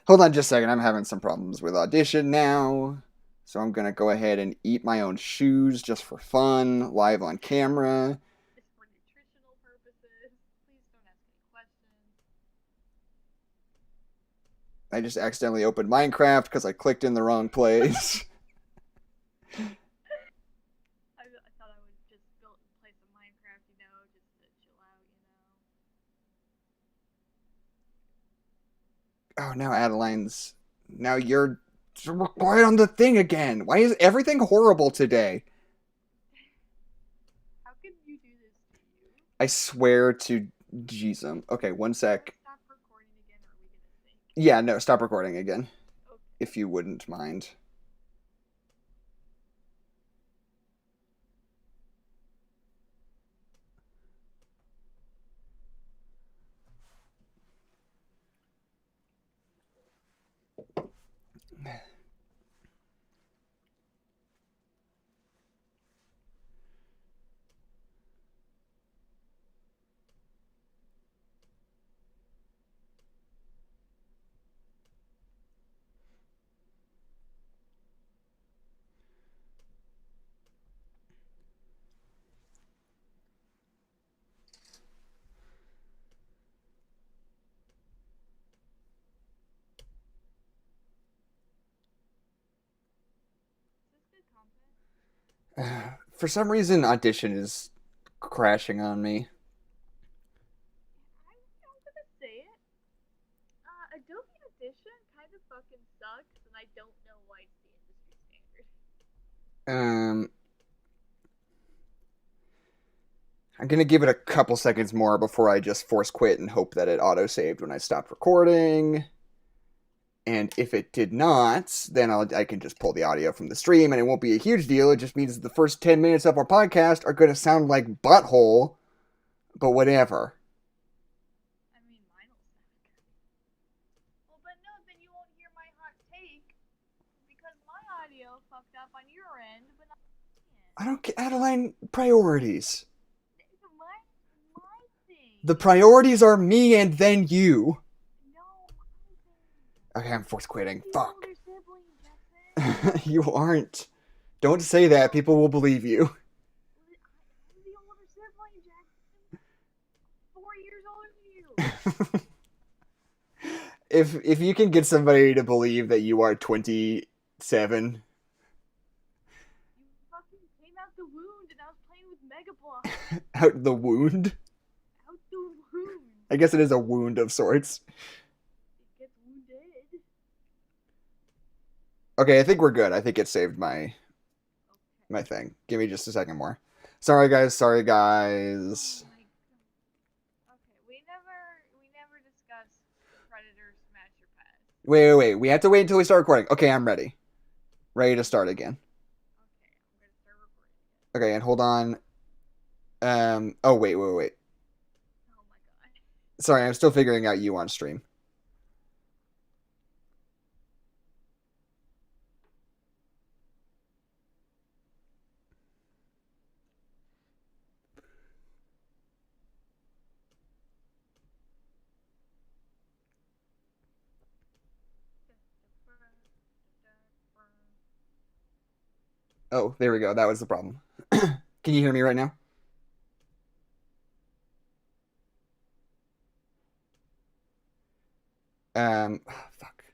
Hold on just a second. I'm having some problems with Audition now. So I'm going to go ahead and eat my own shoes just for fun, live on camera. It's for nutritional purposes. Please don't ask any questions. I just accidentally opened Minecraft because I clicked in the wrong place. I thought I would just play some Minecraft, just to chill out. Oh, now Adeline's... Now you're quiet on the thing again. Why is everything horrible today? How can you do this to you? I swear to Jesus. Okay, one sec. Stop recording again, or are we gonna sync? Yeah, no, stop recording again. Okay. If you wouldn't mind. Is this good content? For some reason, Audition is crashing on me. I'm gonna say it. Adobe Audition kind of fucking sucks, and I don't know why it's the industry standard. I'm gonna give it a couple seconds more before I just force quit and hope that it auto-saved when I stopped recording. And if it did not, then I can just pull the audio from the stream, and it won't be a huge deal. It just means the first 10 minutes of our podcast are going to sound like butthole, but whatever. I mean, mine will sound good. Well, but no, then you won't hear my hot take because my audio fucked up on your end, but not mine. I don't get Adeline priorities. It's my thing. The priorities are me and then you. No, my thing. Okay, I'm force quitting. I'm the Fuck. older sibling, Jackson. You aren't. Don't say that. People will believe you. I'm the older sibling, Jackson. 4 years older than you. If you can get somebody to believe that you are 27, You fucking came out the wound, and I was playing with Mega Bloks. out the wound. Out the wound. I guess it is a wound of sorts. It gets wounded. Okay, I think we're good. I think it saved my thing. Give me just a second more. Sorry guys. Oh my God. Okay, we never discussed Predator Smash Your Pass. Wait. We have to wait until we start recording. Okay, I'm ready. Ready to start again. Okay, I'm gonna start recording again. Okay, and hold on. Oh, wait. Oh my God. Sorry, I'm still figuring out you on stream. Oh, there we go. That was the problem. Can you hear me right now? Fuck.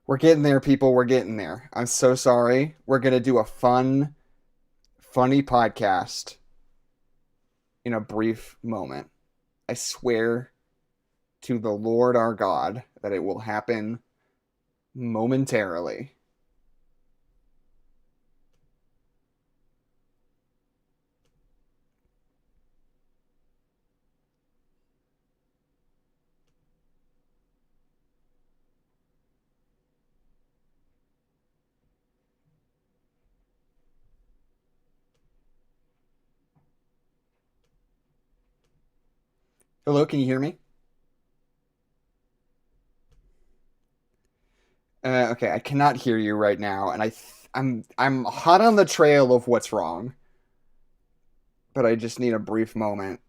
We're getting there, people. We're getting there. I'm so sorry. We're gonna do a funny podcast in a brief moment. I swear to the Lord our God that it will happen momentarily. Hello, can you hear me? Okay, I cannot hear you right now, and I'm hot on the trail of what's wrong, but I just need a brief moment.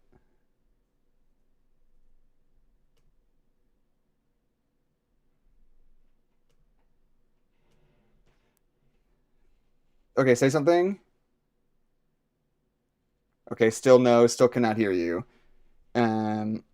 Okay, say something. Okay, still no, still cannot hear you. Um,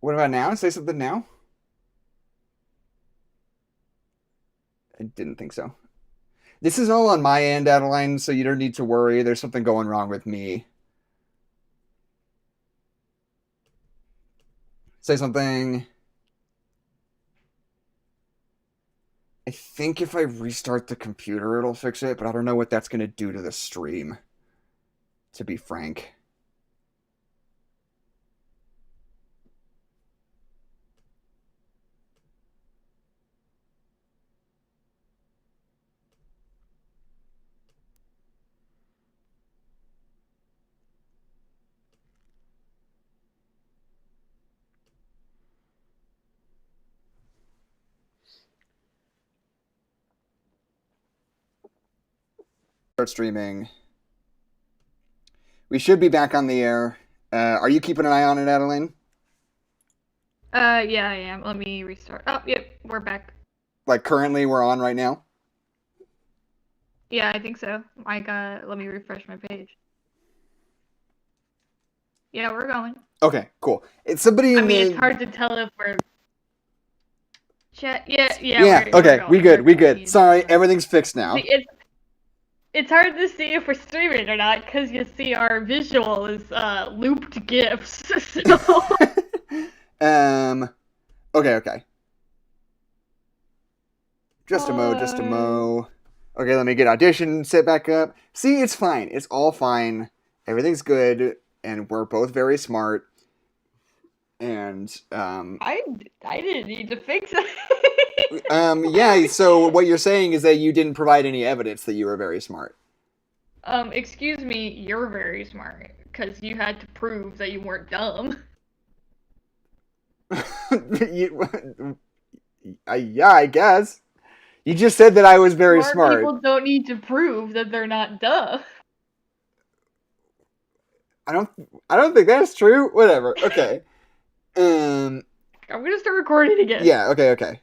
what about now? Say something now. I didn't think so. This is all on my end, Adeline, so you don't need to worry. There's something going wrong with me. Say something. I think if I restart the computer, it'll fix it, but I don't know what that's going to do to the stream, to be frank. Start streaming. We should be back on the air. Are you keeping an eye on it, Adeline? Yeah, I am. Let me restart. Oh, yep, we're back. Like currently we're on right now? Yeah, I think so. Let me refresh my page. Yeah, we're going. Okay, cool. It's somebody in It's the... hard to tell if we're... Yeah, Yeah, we're okay, going. we good, We're we going. good. Sorry, everything's fixed now. See, it's hard to see if we're streaming or not, because you see our visual is looped GIFs, so... Okay. Just a mo. Okay, let me get audition set back up. See, it's fine. It's all fine. Everything's good, and we're both very smart. And I didn't need to fix it. yeah, so what you're saying is that you didn't provide any evidence that you were very smart. Excuse me, you're very smart, because you had to prove that you weren't dumb. Yeah, I guess. You just said that I was very smart. People don't need to prove that they're not dumb. I don't think that's true. Whatever. Okay. I'm gonna start recording again. Yeah, okay.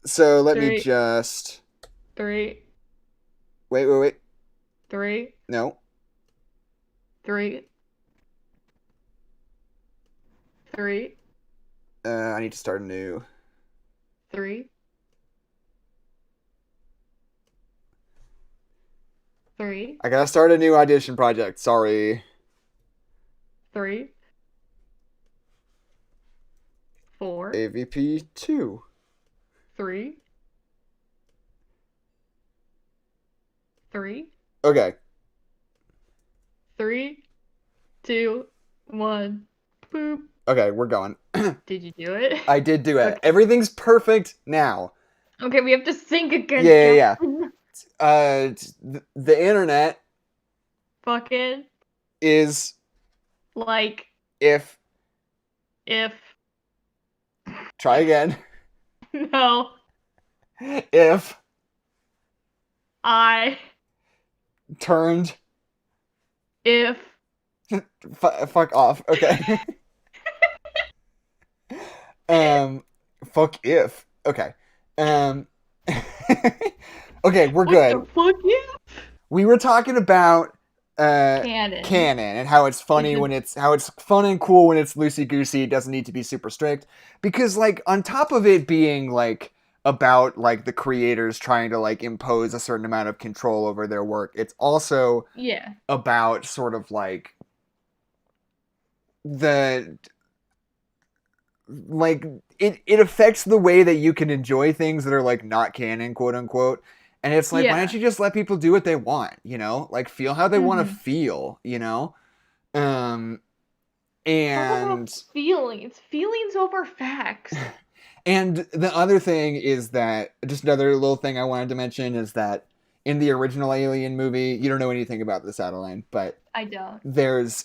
So let me just... 3. Wait. 3. No. 3. 3. I need to start anew. 3. 3. I gotta start a new audition project. Sorry. 3. 4. AVP 2. 3. 3. Okay. 3, 2, 1. Boop. Okay, we're going. Did you do it? I did do it. Okay. Everything's perfect now. Okay, we have to sync again. Yeah. The internet Fucking is like if try again. no, If I turned if fuck off. Okay. Fuck if. Okay. Okay, we're good. What the fuck yeah? We were talking about Canon and how it's funny how it's fun and cool when it's loosey goosey. It doesn't need to be super strict because like on top of it being like about like the creators trying to like impose a certain amount of control over their work, it's also about sort of like the like it affects the way that you can enjoy things that are like not canon, quote unquote. And it's like, why don't you just let people do what they want, you know? Like feel how they want to feel, you know? And Feelings over facts. and the other thing is that, just another little thing I wanted to mention is that in the original Alien movie, you don't know anything about this, Adeline, but I don't. there's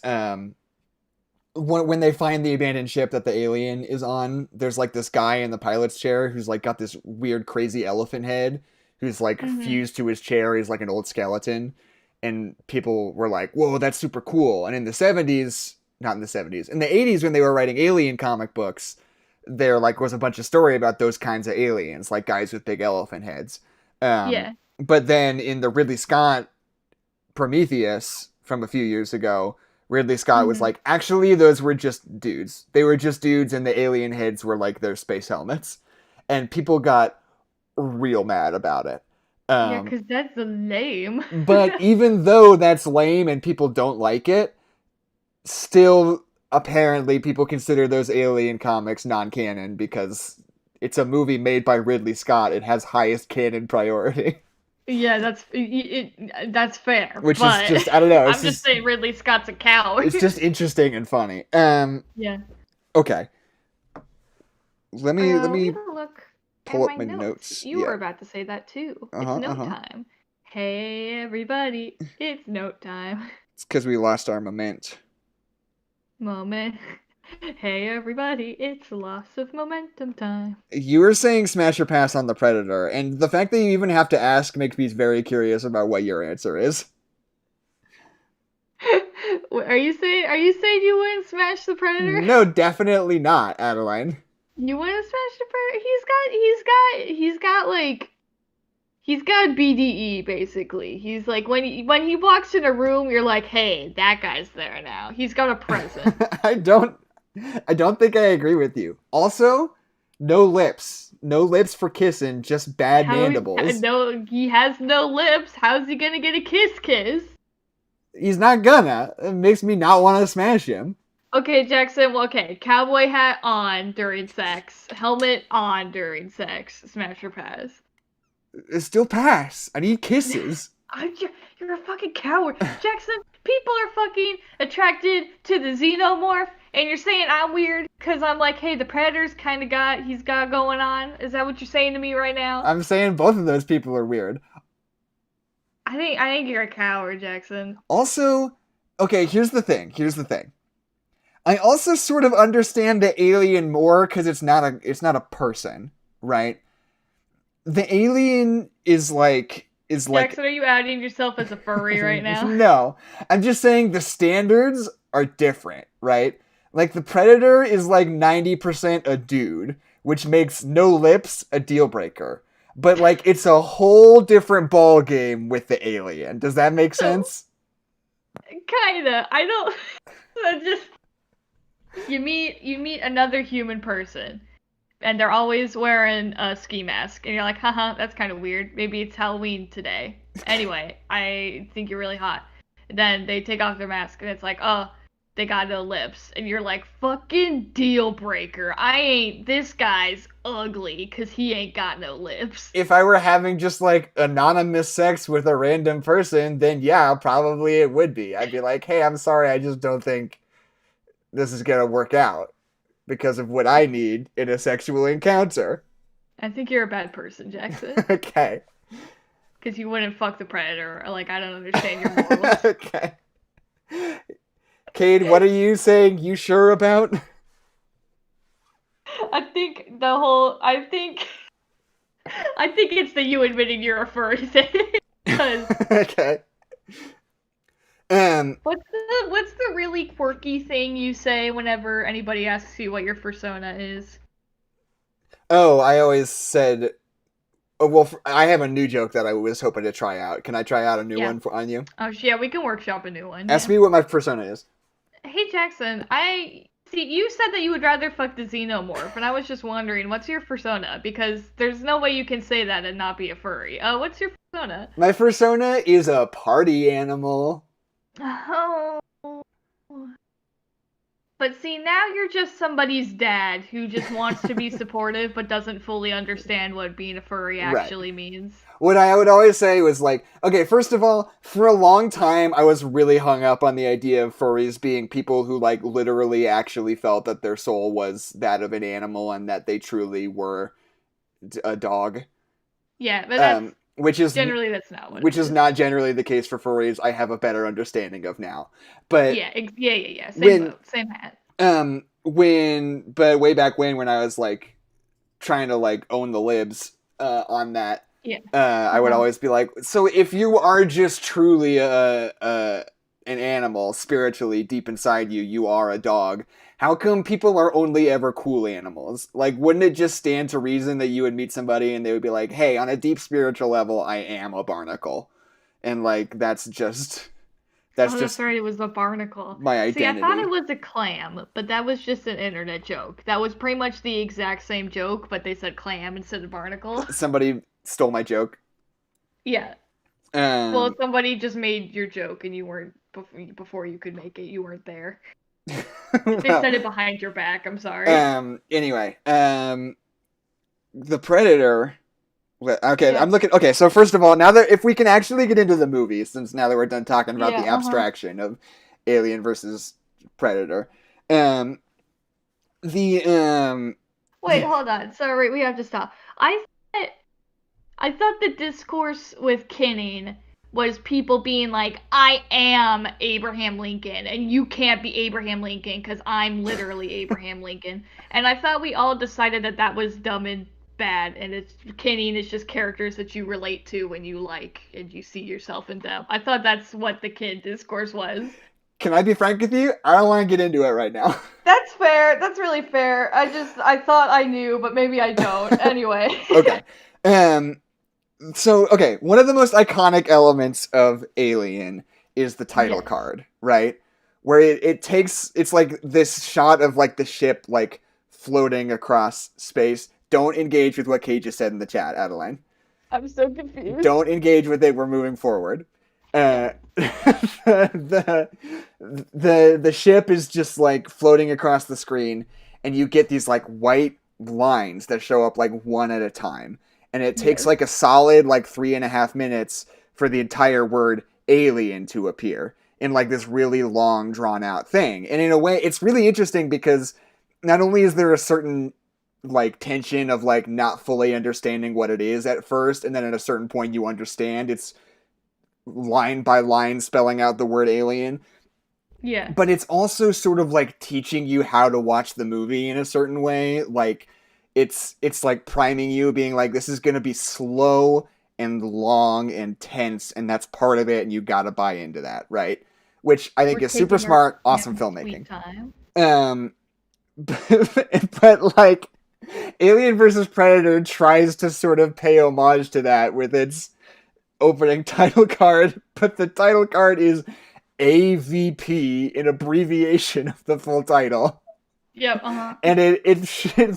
when they find the abandoned ship that the alien is on, there's like this guy in the pilot's chair who's like got this weird crazy elephant head who's like fused to his chair. He's like an old skeleton, and people were like, whoa, that's super cool. And in the 70s, not in the 70s, in the 80s, when they were writing Alien comic books, there like was a bunch of story about those kinds of aliens, like guys with big elephant heads. Yeah. But then in the Ridley Scott Prometheus from a few years ago, Ridley Scott was like, actually, those were just dudes. They were just dudes, and the alien heads were like their space helmets. And people got real mad about it. Yeah, because that's lame. But even though that's lame and people don't like it, still, apparently, people consider those Alien comics non-canon because it's a movie made by Ridley Scott. It has highest canon priority. Yeah, that's fair. Which but is just, I don't know. I'm just saying Ridley Scott's a coward. It's just interesting and funny. Yeah. Okay. Let me look pull at up my notes. You were about to say that too. It's note time. Hey everybody, it's note time. It's because we lost our moment. Hey everybody, it's loss of momentum time. You were saying smash or pass on the Predator, and the fact that you even have to ask makes me very curious about what your answer is. Are you saying you wouldn't smash the Predator? No, definitely not, Adeline. You wouldn't smash the Predator? He's got BDE basically. He's like when he walks in a room, you're like, hey, that guy's there now. He's got a presence. I don't think I agree with you. Also, no lips. No lips for kissing, just bad mandibles. No, he has no lips. How's he gonna get a kiss? He's not gonna. It makes me not want to smash him. Okay, Jackson, okay. Cowboy hat on during sex. Helmet on during sex. Smash or pass? Still pass. I need kisses. You're a fucking coward. Jackson, people are fucking attracted to the xenomorph, and you're saying I'm weird because I'm like, hey, the Predator's kind of he's got going on. Is that what you're saying to me right now? I'm saying both of those people are weird. I think you're a coward, Jackson. Also, okay, here's the thing. I also sort of understand the alien more because it's not a person, right? The alien is like Jackson, are you outing yourself as a furry right now? No, I'm just saying the standards are different, right? Like the Predator is like 90% a dude, which makes no lips a deal breaker. But like it's a whole different ball game with the alien. Does that make sense? Kinda. I don't. That just you meet another human person, and they're always wearing a ski mask, and you're like, haha, that's kind of weird. Maybe it's Halloween today. Anyway, I think you're really hot. And then they take off their mask, and it's like, oh, they got no lips. And you're like, fucking deal breaker. This guy's ugly, because he ain't got no lips. If I were having just like anonymous sex with a random person, then yeah, probably it would be. I'd be like, hey, I'm sorry, I just don't think this is gonna work out because of what I need in a sexual encounter. I think you're a bad person, Jackson. Okay. Because you wouldn't fuck the Predator. Or, like, I don't understand your morals. Okay. Cade, what are you saying you sure about? I think it's the you admitting you're a furry thing. Okay. What's the really quirky thing you say whenever anybody asks you what your persona is? Oh, I always said. Oh, well, I have a new joke that I was hoping to try out. Can I try out a new one on you? Oh, yeah, we can workshop a new one. Ask me what my persona is. Hey, Jackson, you said that you would rather fuck the xenomorph, and I was just wondering, what's your persona? Because there's no way you can say that and not be a furry. What's your persona? My persona is a party animal. Oh. But see, now you're just somebody's dad who just wants to be supportive but doesn't fully understand what being a furry Right. actually means. What I would always say was like, okay, first of all, for a long time, I was really hung up on the idea of furries being people who like literally actually felt that their soul was that of an animal and that they truly were a dog. Yeah, but that's Which is generally that's not what which it is not generally the case for furries. I have a better understanding of now. But yeah. Same when boat, same hat. but way back when I was like trying to like own the libs on that, Yeah. I would always be like, so if you are just truly an animal spiritually deep inside you, you are a dog. How come people are only ever cool animals? Like, wouldn't it just stand to reason that you would meet somebody and they would be like, hey, on a deep spiritual level, I am a barnacle. And like, that's just That's right, it was a barnacle. my identity. See, I thought it was a clam, but that was just an internet joke. That was pretty much the exact same joke, but they said clam instead of barnacle. Somebody stole my joke. Yeah. Well, somebody just made your joke and you weren't before you could make it. You weren't there. They said it behind your back. I'm sorry. Anyway, the Predator. Okay, Yeah. I'm looking. Okay, so first of all, now that if we can actually get into the movie, since now that we're done talking about Yeah, the abstraction of Alien versus Predator, the Wait, hold on. Sorry, we have to stop. I thought the discourse with Kinning was people being like, I am Abraham Lincoln, and you can't be Abraham Lincoln because I'm literally Abraham Lincoln. And I thought we all decided that that was dumb and bad, and it's Kinning is just characters that you relate to when you like and you see yourself in them. I thought that's what the kid discourse was. Can I be frank with you? I don't want to get into it right now. That's fair. That's really fair. I thought I knew, but maybe I don't. Anyway. Okay. So, okay, one of the most iconic elements of Alien is the title card, right? Where it takes, it's like this shot of like the ship like floating across space. Don't engage with what Kate just said in the chat, Adeline. I'm so confused. Don't engage with it. We're moving forward. The ship is just like floating across the screen, and you get these like white lines that show up like one at a time. And it takes like a solid like 3.5 minutes for the entire word alien to appear in like this really long drawn out thing. And in a way, it's really interesting because not only is there a certain like tension of like not fully understanding what it is at first, and then at a certain point you understand it's line by line spelling out the word alien. Yeah. But it's also sort of like teaching you how to watch the movie in a certain way. Like, it's like priming you, being like, this is going to be slow and long and tense, and that's part of it, and you got to buy into that, right? Which I think is super smart, awesome filmmaking. But like, Alien versus Predator tries to sort of pay homage to that with its opening title card, but the title card is AVP, an abbreviation of the full title. Yep. And it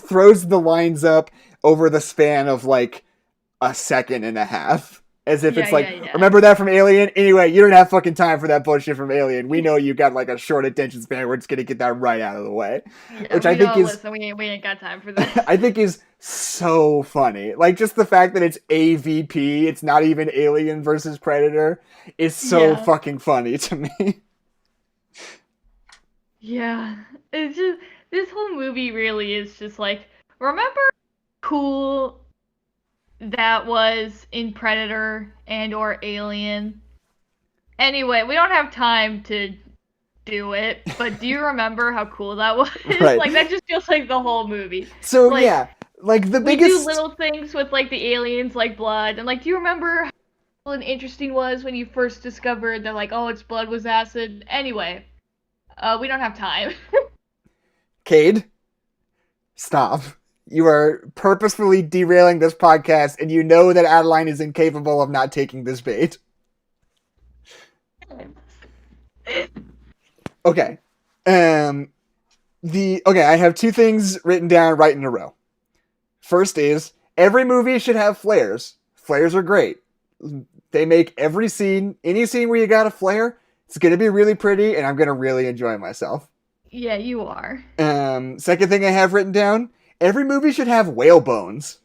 throws the lines up over the span of like a second and a half. As if it's like, remember that from Alien? Anyway, you don't have fucking time for that bullshit from Alien. We know you got like a short attention span. We're just gonna get that right out of the way. Yeah, which I think is... Listen, we ain't got time for that. I think is so funny. Like, just the fact that it's AVP, it's not even Alien versus Predator, is so fucking funny to me. Yeah. It's just... This whole movie really is just like, remember cool that was in Predator and or Alien? Anyway, we don't have time to do it, but do you remember how cool that was? Right. Like, that just feels like the whole movie. So, like, yeah, like the we biggest... do little things with, like, the aliens, like blood, and, like, do you remember how cool and interesting was when you first discovered that, like, oh, its blood was acid? Anyway, we don't have time. Cade, stop. You are purposefully derailing this podcast, and you know that Adeline is incapable of not taking this bait. Okay. I have two things written down right in a row. First is, every movie should have flares. Flares are great. They make every scene, any scene where you got a flare, it's going to be really pretty, and I'm going to really enjoy myself. Yeah, you are. Second thing I have written down: every movie should have whale bones.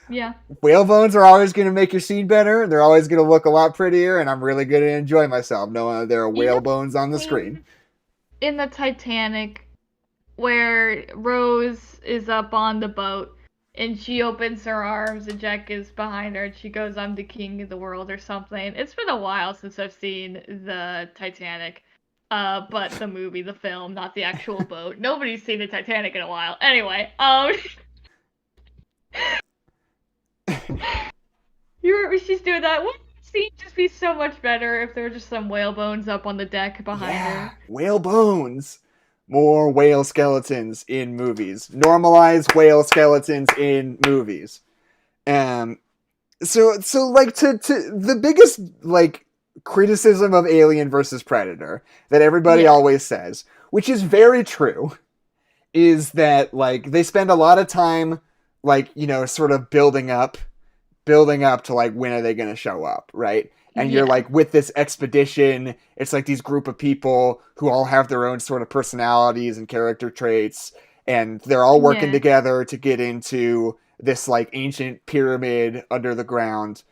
Yeah. Whale bones are always going to make your scene better. They're always going to look a lot prettier, and I'm really going to enjoy myself knowing that there are You whale know, bones on the screen. scene in the Titanic where Rose is up on the boat and she opens her arms and Jack is behind her and she goes, "I'm the king of the world" or something. It's been a while since I've seen the Titanic. But the movie, the film, not the actual boat. Nobody's seen the Titanic in a while. Anyway, you remember she's doing that? Wouldn't the scene just be so much better if there were just some whale bones up on the deck behind Yeah, her? whale bones. More whale skeletons in movies. Normalize whale skeletons in movies. Um, so like to the biggest like criticism of Alien versus Predator that everybody Yeah. always says, which is very true, is that like they spend a lot of time like sort of building up to like when are they going to show up, right? And you're Yeah. like with this expedition, it's like these group of people who all have their own sort of personalities and character traits, and they're all working Yeah. together to get into this like ancient pyramid under the ground,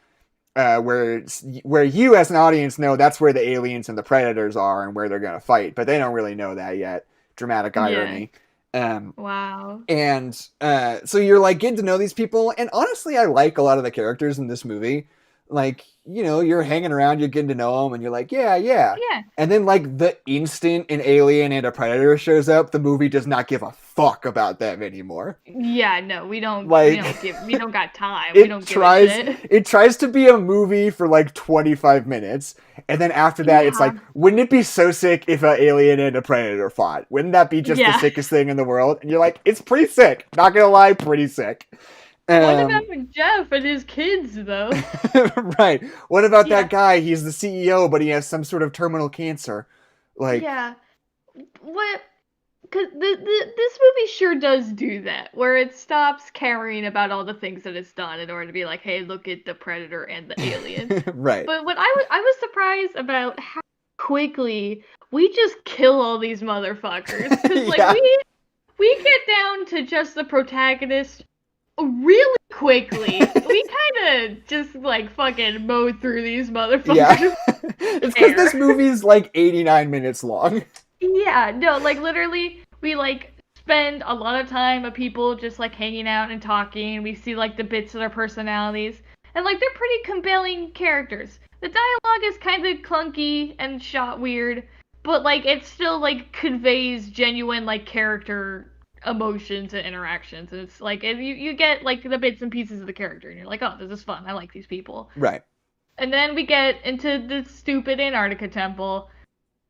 where you as an audience know that's where the aliens and the predators are and where they're going to fight, but they don't really know that yet. Dramatic Yeah. irony. Um, Wow. and so you're like getting to know these people, and honestly, I like a lot of the characters in this movie. Like, you're hanging around, you're getting to know them, and you're like, yeah, yeah. Yeah. And then, like, the instant an alien and a predator shows up, the movie does not give a fuck about them anymore. Yeah, no, we don't Like, we don't got time. We it don't give a tries shit. it tries to be a movie for like 25 minutes, and then after that it's Yeah. like, wouldn't it be so sick if an alien and a predator fought? Wouldn't that be just the Yeah. sickest thing in the world? And you're like, it's pretty sick, not gonna lie, pretty sick. What about um Jeff and his kids though? right, what about Yeah. that guy? He's the CEO, but he has some sort of terminal cancer. Like, Yeah. What? Because this movie sure does do that, where it stops caring about all the things that it's done in order to be like, hey, look at the predator and the alien. right. But what I was surprised about how quickly we just kill all these motherfuckers. Because like Yeah. we get down to just the protagonist really quickly. We kind of just like fucking mow through these motherfuckers. Yeah. It's because this movie's like 89 minutes long. Yeah, no, like literally, we like spend a lot of time of people just like hanging out and talking. We see like the bits of their personalities, and like they're pretty compelling characters. The dialogue is kind of clunky and shot weird, but like it still like conveys genuine like character emotions and interactions. And it's like you get like the bits and pieces of the character, and you're like, oh, this is fun. I like these people. Right. And then we get into the stupid Antarctica temple.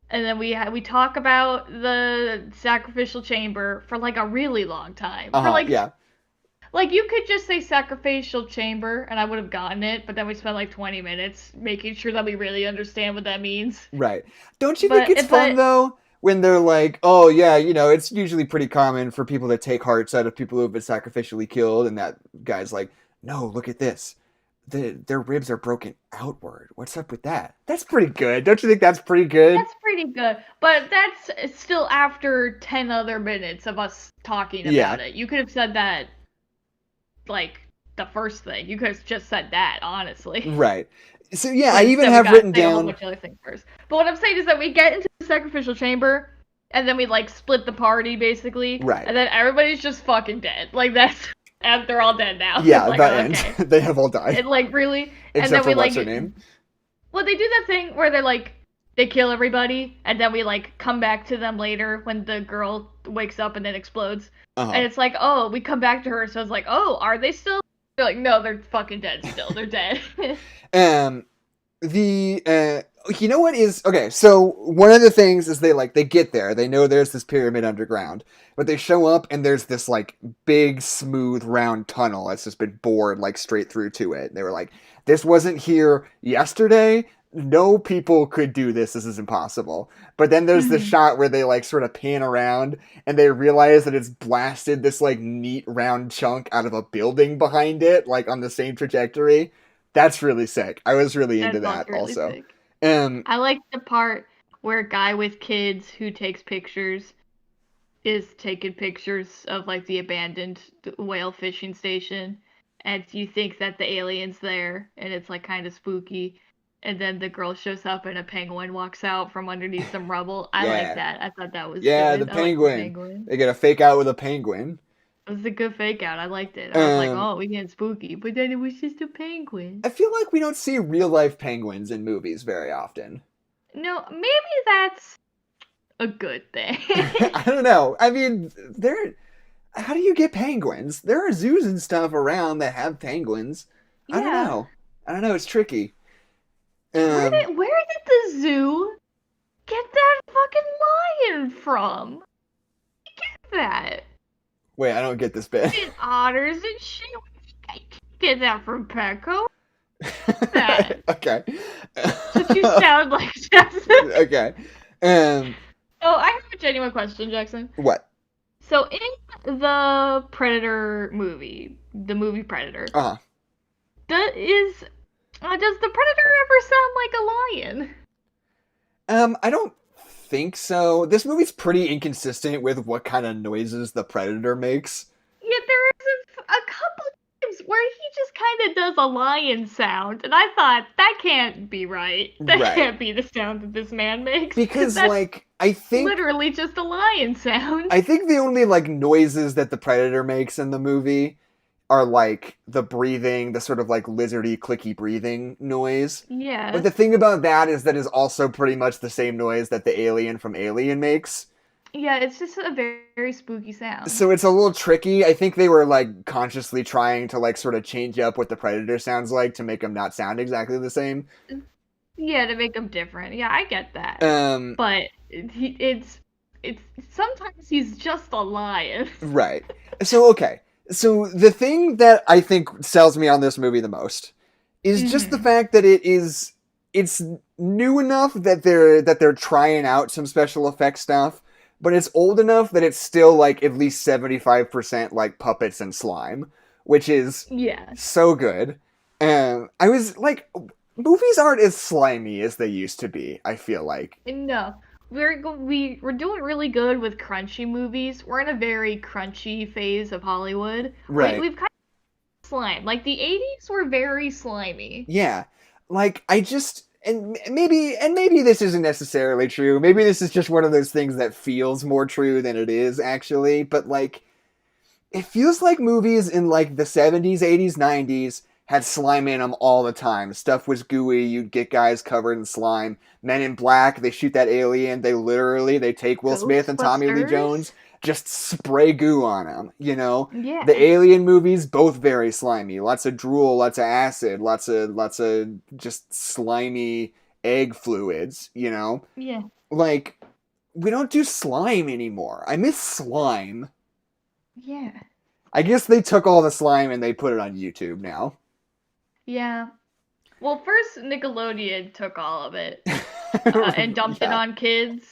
And then we talk about the sacrificial chamber for like a really long time. For like Yeah. like you could just say sacrificial chamber and I would have gotten it, but then we spent like 20 minutes making sure that we really understand what that means. Right. Don't you But think it's fun though when they're like, oh yeah, it's usually pretty common for people to take hearts out of people who have been sacrificially killed, and that guy's like, no, look at this. Their ribs are broken outward. What's up with that? That's pretty good. Don't you think that's pretty good? that's pretty good. But that's still after 10 other minutes of us talking Yeah. about it. You could have said that like the first thing. You could have just said that, honestly. Right. So yeah, But I even instead we have gotta written say a whole down. bunch of other things first. But what I'm saying is that we get into the sacrificial chamber, and then we like split the party basically, Right. and then everybody's just fucking dead. Like that's, and they're all dead now. Yeah, Like, that okay. end. They have all died. And like really, and Except then for we what's like, her name? well, they do that thing where they're like, they kill everybody, and then we like come back to them later when the girl wakes up and then explodes, and Uh-huh. it's like, oh, we come back to her, so it's like, oh, are they still? They're like, no, they're fucking dead still. They're dead. The you know what is okay, so one of the things is they get there, they know there's this pyramid underground, but they show up and there's this like big smooth round tunnel that's just been bored like straight through to it. They were like, this wasn't here yesterday, no people could do this is impossible. But then there's this Mhm. shot where they like sort of pan around and they realize that it's blasted this like neat round chunk out of a building behind it, like on the same trajectory. That's really sick. I was really into That that felt really also. sick. Um, I like the part where a guy with kids who takes pictures is taking pictures of like the abandoned whale fishing station, and you think that the alien's there, and it's like kind of spooky, and then the girl shows up and a penguin walks out from underneath some rubble. I like Yeah. that. I thought that was Yeah, good. the I like penguin. penguin. They get a fake out with a penguin. It was a good fake out. I liked it. I was like, Um, oh, we getting spooky, but then it was just a penguin. I feel like we don't see real life penguins in movies very often. No, maybe that's a good thing. I don't know. I mean, how do you get penguins? There are zoos and stuff around that have penguins. I don't Yeah. know. I don't know. It's tricky. Where did the zoo get that fucking lion from? Get that. Wait, I don't get this bit. And otters and shit. I can't get that from Petco. that? Okay. Since you sound like Jackson. Okay. Oh, I have a genuine question, Jackson. What? So in the Predator movie, the movie Predator, Uh-huh. does the Predator ever sound like a lion? I don't think so. This movie's pretty inconsistent with what kind of noises the Predator makes. Yet there is a couple times where he just kind of does a lion sound, and I thought, that can't be right. That Right. can't be the sound that this man makes. Because, that's like, I think literally just a lion sound. the only, like, noises that the Predator makes in the movie are, like, the breathing, the sort of, like, lizardy, clicky breathing noise. Yeah. But the thing about that is also pretty much the same noise that the alien from Alien makes. Yeah, it's just a very, very spooky sound. So it's a little tricky. I think they were, like, consciously trying to, like, sort of change up what the Predator sounds like to make him not sound exactly the same. Yeah, to make them different. Yeah, I get that. But it's sometimes he's just a lion. Right. So, okay. So the thing that I think sells me on this movie the most is just the fact that it's new enough that they're trying out some special effects stuff, but it's old enough that it's still like at least 75% like puppets and slime, which is Yeah. so good. I was like, movies aren't as slimy as they used to be, I feel like. No. We're doing really good with crunchy movies. We're in a very crunchy phase of Hollywood. Right. We've kind of slime. Like the 80s were very slimy. Yeah. Like I just and maybe this isn't necessarily true. Maybe this is just one of those things that feels more true than it is actually, but like it feels like movies in like the 70s, 80s, 90s had slime in them all the time. Stuff was gooey. You'd get guys covered in slime. Men in Black, they shoot that alien. They take Will Smith and Tommy Lee Ghostbusters? Jones, just spray goo on them, you know? Yeah. The Alien movies, both very slimy. Lots of drool, lots of acid, lots of just slimy egg fluids, you know? Yeah. Like, we don't do slime anymore. I miss slime. Yeah. I guess they took all the slime and they put it on YouTube now. Yeah. Well, first Nickelodeon took all of it and dumped it Yeah. on kids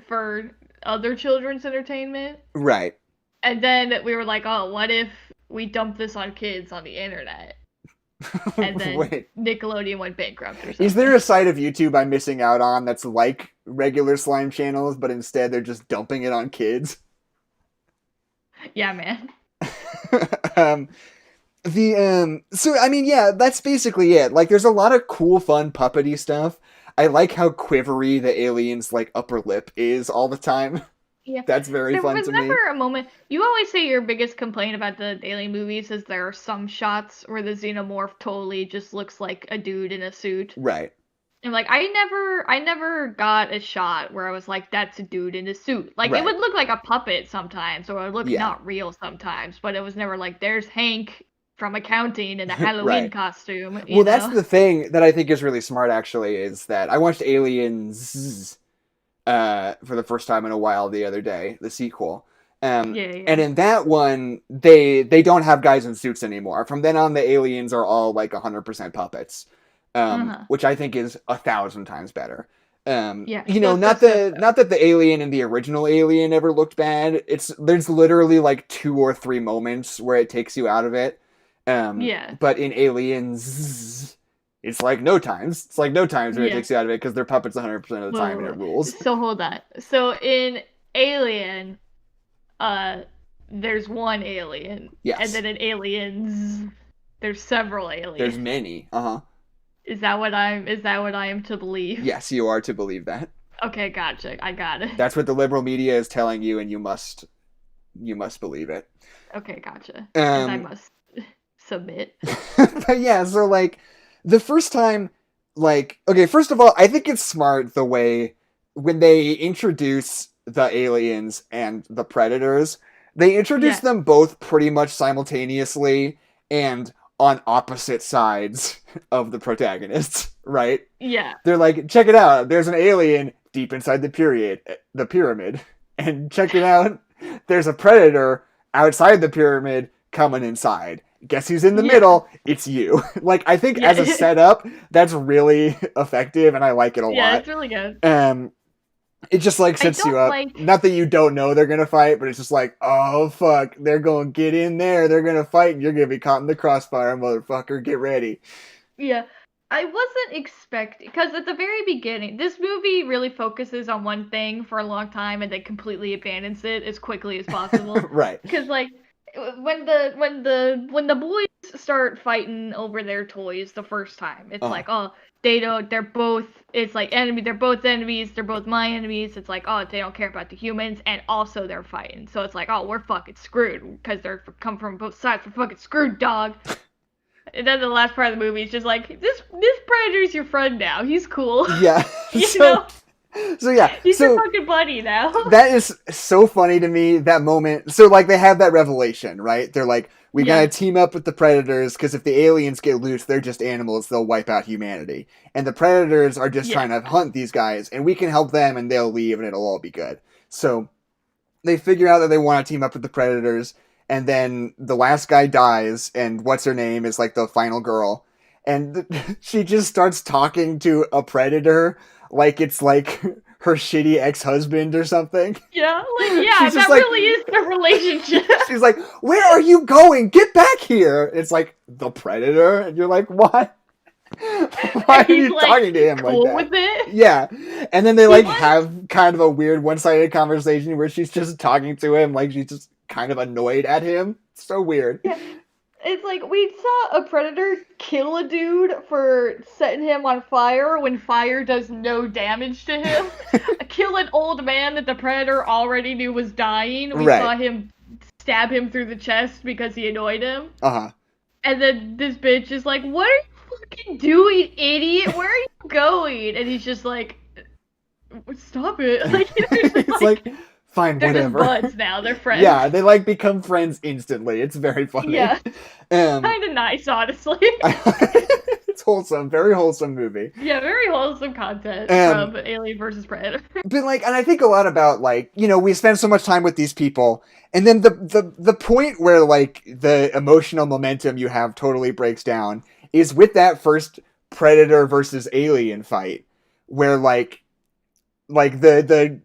for other children's entertainment. Right. And then we were like, oh, what if we dump this on kids on the internet? And then Wait. Nickelodeon went bankrupt or something. Is there a side of YouTube I'm missing out on that's like regular slime channels, but instead they're just dumping it on kids? Yeah, man. So I mean, yeah, that's basically it. Like, there's a lot of cool, fun, puppety stuff. I like how quivery the alien's like upper lip is all the time. Yeah. That's very There fun was to never me. a moment. You always say your biggest complaint about the Alien movies is there are some shots where the xenomorph totally just looks like a dude in a suit. Right. And like I never got a shot where I was like, that's a dude in a suit. Like Right. it would look like a puppet sometimes, or it would look Yeah. not real sometimes, but it was never like there's Hank from accounting in a Halloween Right. costume. Well, that's the thing that I think is really smart, actually, is that I watched Aliens for the first time in a while the other day, the sequel. Yeah. And in that one, they don't have guys in suits anymore. From then on, the aliens are all like 100% puppets, which I think is 1,000 times better. Yeah, You know, not that the alien in the original Alien ever looked bad. There's literally like 2 or 3 moments where it takes you out of it. Yeah. But in Aliens, It's like no times. It's like no times when it Yeah. takes you out of it because they're puppets 100% of the time and it rules. So hold on. So in Alien, there's one alien, Yes. and then in Aliens, there's several aliens. There's many. Uh-huh. Is that what I am to believe? Yes, you are to believe that. Okay, gotcha. I got it. That's what the liberal media is telling you, and you must believe it. Okay, gotcha. And I Um, must submit. but yeah, so like the first time, like, okay, first of all, I think it's smart the way when they introduce the aliens and the predators, they introduce Yeah. them both pretty much simultaneously and on opposite sides of the protagonists, right? Yeah. They're like, check it out, there's an alien deep inside the pyramid, and check it out, there's a predator outside the pyramid coming inside. Guess who's in the Yeah. middle? It's you. Like, I think Yeah. as a setup, that's really effective, and I like it a Yeah, lot. it's really good. It just like I sets you don't up. like- Not that you don't know they're gonna fight, but it's just like, oh fuck, they're gonna get in there, they're gonna fight, and you're gonna be caught in the crossfire, motherfucker. Get ready. Yeah. I wasn't expecting, because at the very beginning, this movie really focuses on one thing for a long time and then completely abandons it as quickly as possible. Right. Because like when the boys start fighting over their toys the first time, it's like, oh, they're both, it's like they're both enemies, they're both my enemies. It's like, oh, they don't care about the humans, and also they're fighting. So it's like, oh, we're fucking screwed because they're come from both sides. We're fucking screwed, dog. And then the last part of the movie is just like, this predator's your friend now. He's cool. Yeah. You know? So yeah. He's so your fucking buddy now. that is so funny to me, that moment. So like they have that revelation, right? They're like, we Yeah. gotta team up with the predators because if the aliens get loose, they're just animals. They'll wipe out humanity. And the predators are just Yeah. trying to hunt these guys, and we can help them, and they'll leave, and it'll all be good. So they figure out that they want to team up with the predators, and then the last guy dies, and what's her name is like the final girl, and she just starts talking to a predator like it's like her shitty ex-husband or something. Yeah, like, yeah, She's just that like- really is the relationship. She's like, "Where are you going? Get back here!" It's like the predator, and you're like, "What? Why are He's, you like, talking to him cool like that?" with it. Yeah, and then they like was- have kind of a weird one-sided conversation where she's just talking to him like she's just kind of annoyed at him. It's so weird. Yeah. It's like we saw a predator kill a dude for setting him on fire when fire does no damage to him. Kill an old man that the predator already knew was dying. We Right. saw him stab him through the chest because he annoyed him. Uh-huh. And then this bitch is like, "What are you fucking doing, idiot? Where are you going?" And he's just like, "Stop it!" Like, It's like, fine, they're just whatever. buds now. They're friends. Yeah, they like become friends instantly. It's very funny. Yeah. Um, Kind of nice, honestly. it's wholesome, very wholesome movie. Yeah, very wholesome content Um, from Alien vs. Predator. But like, and I think a lot about like, you know, we spend so much time with these people, and then the point where like the emotional momentum you have totally breaks down is with that first Predator versus Alien fight, where like the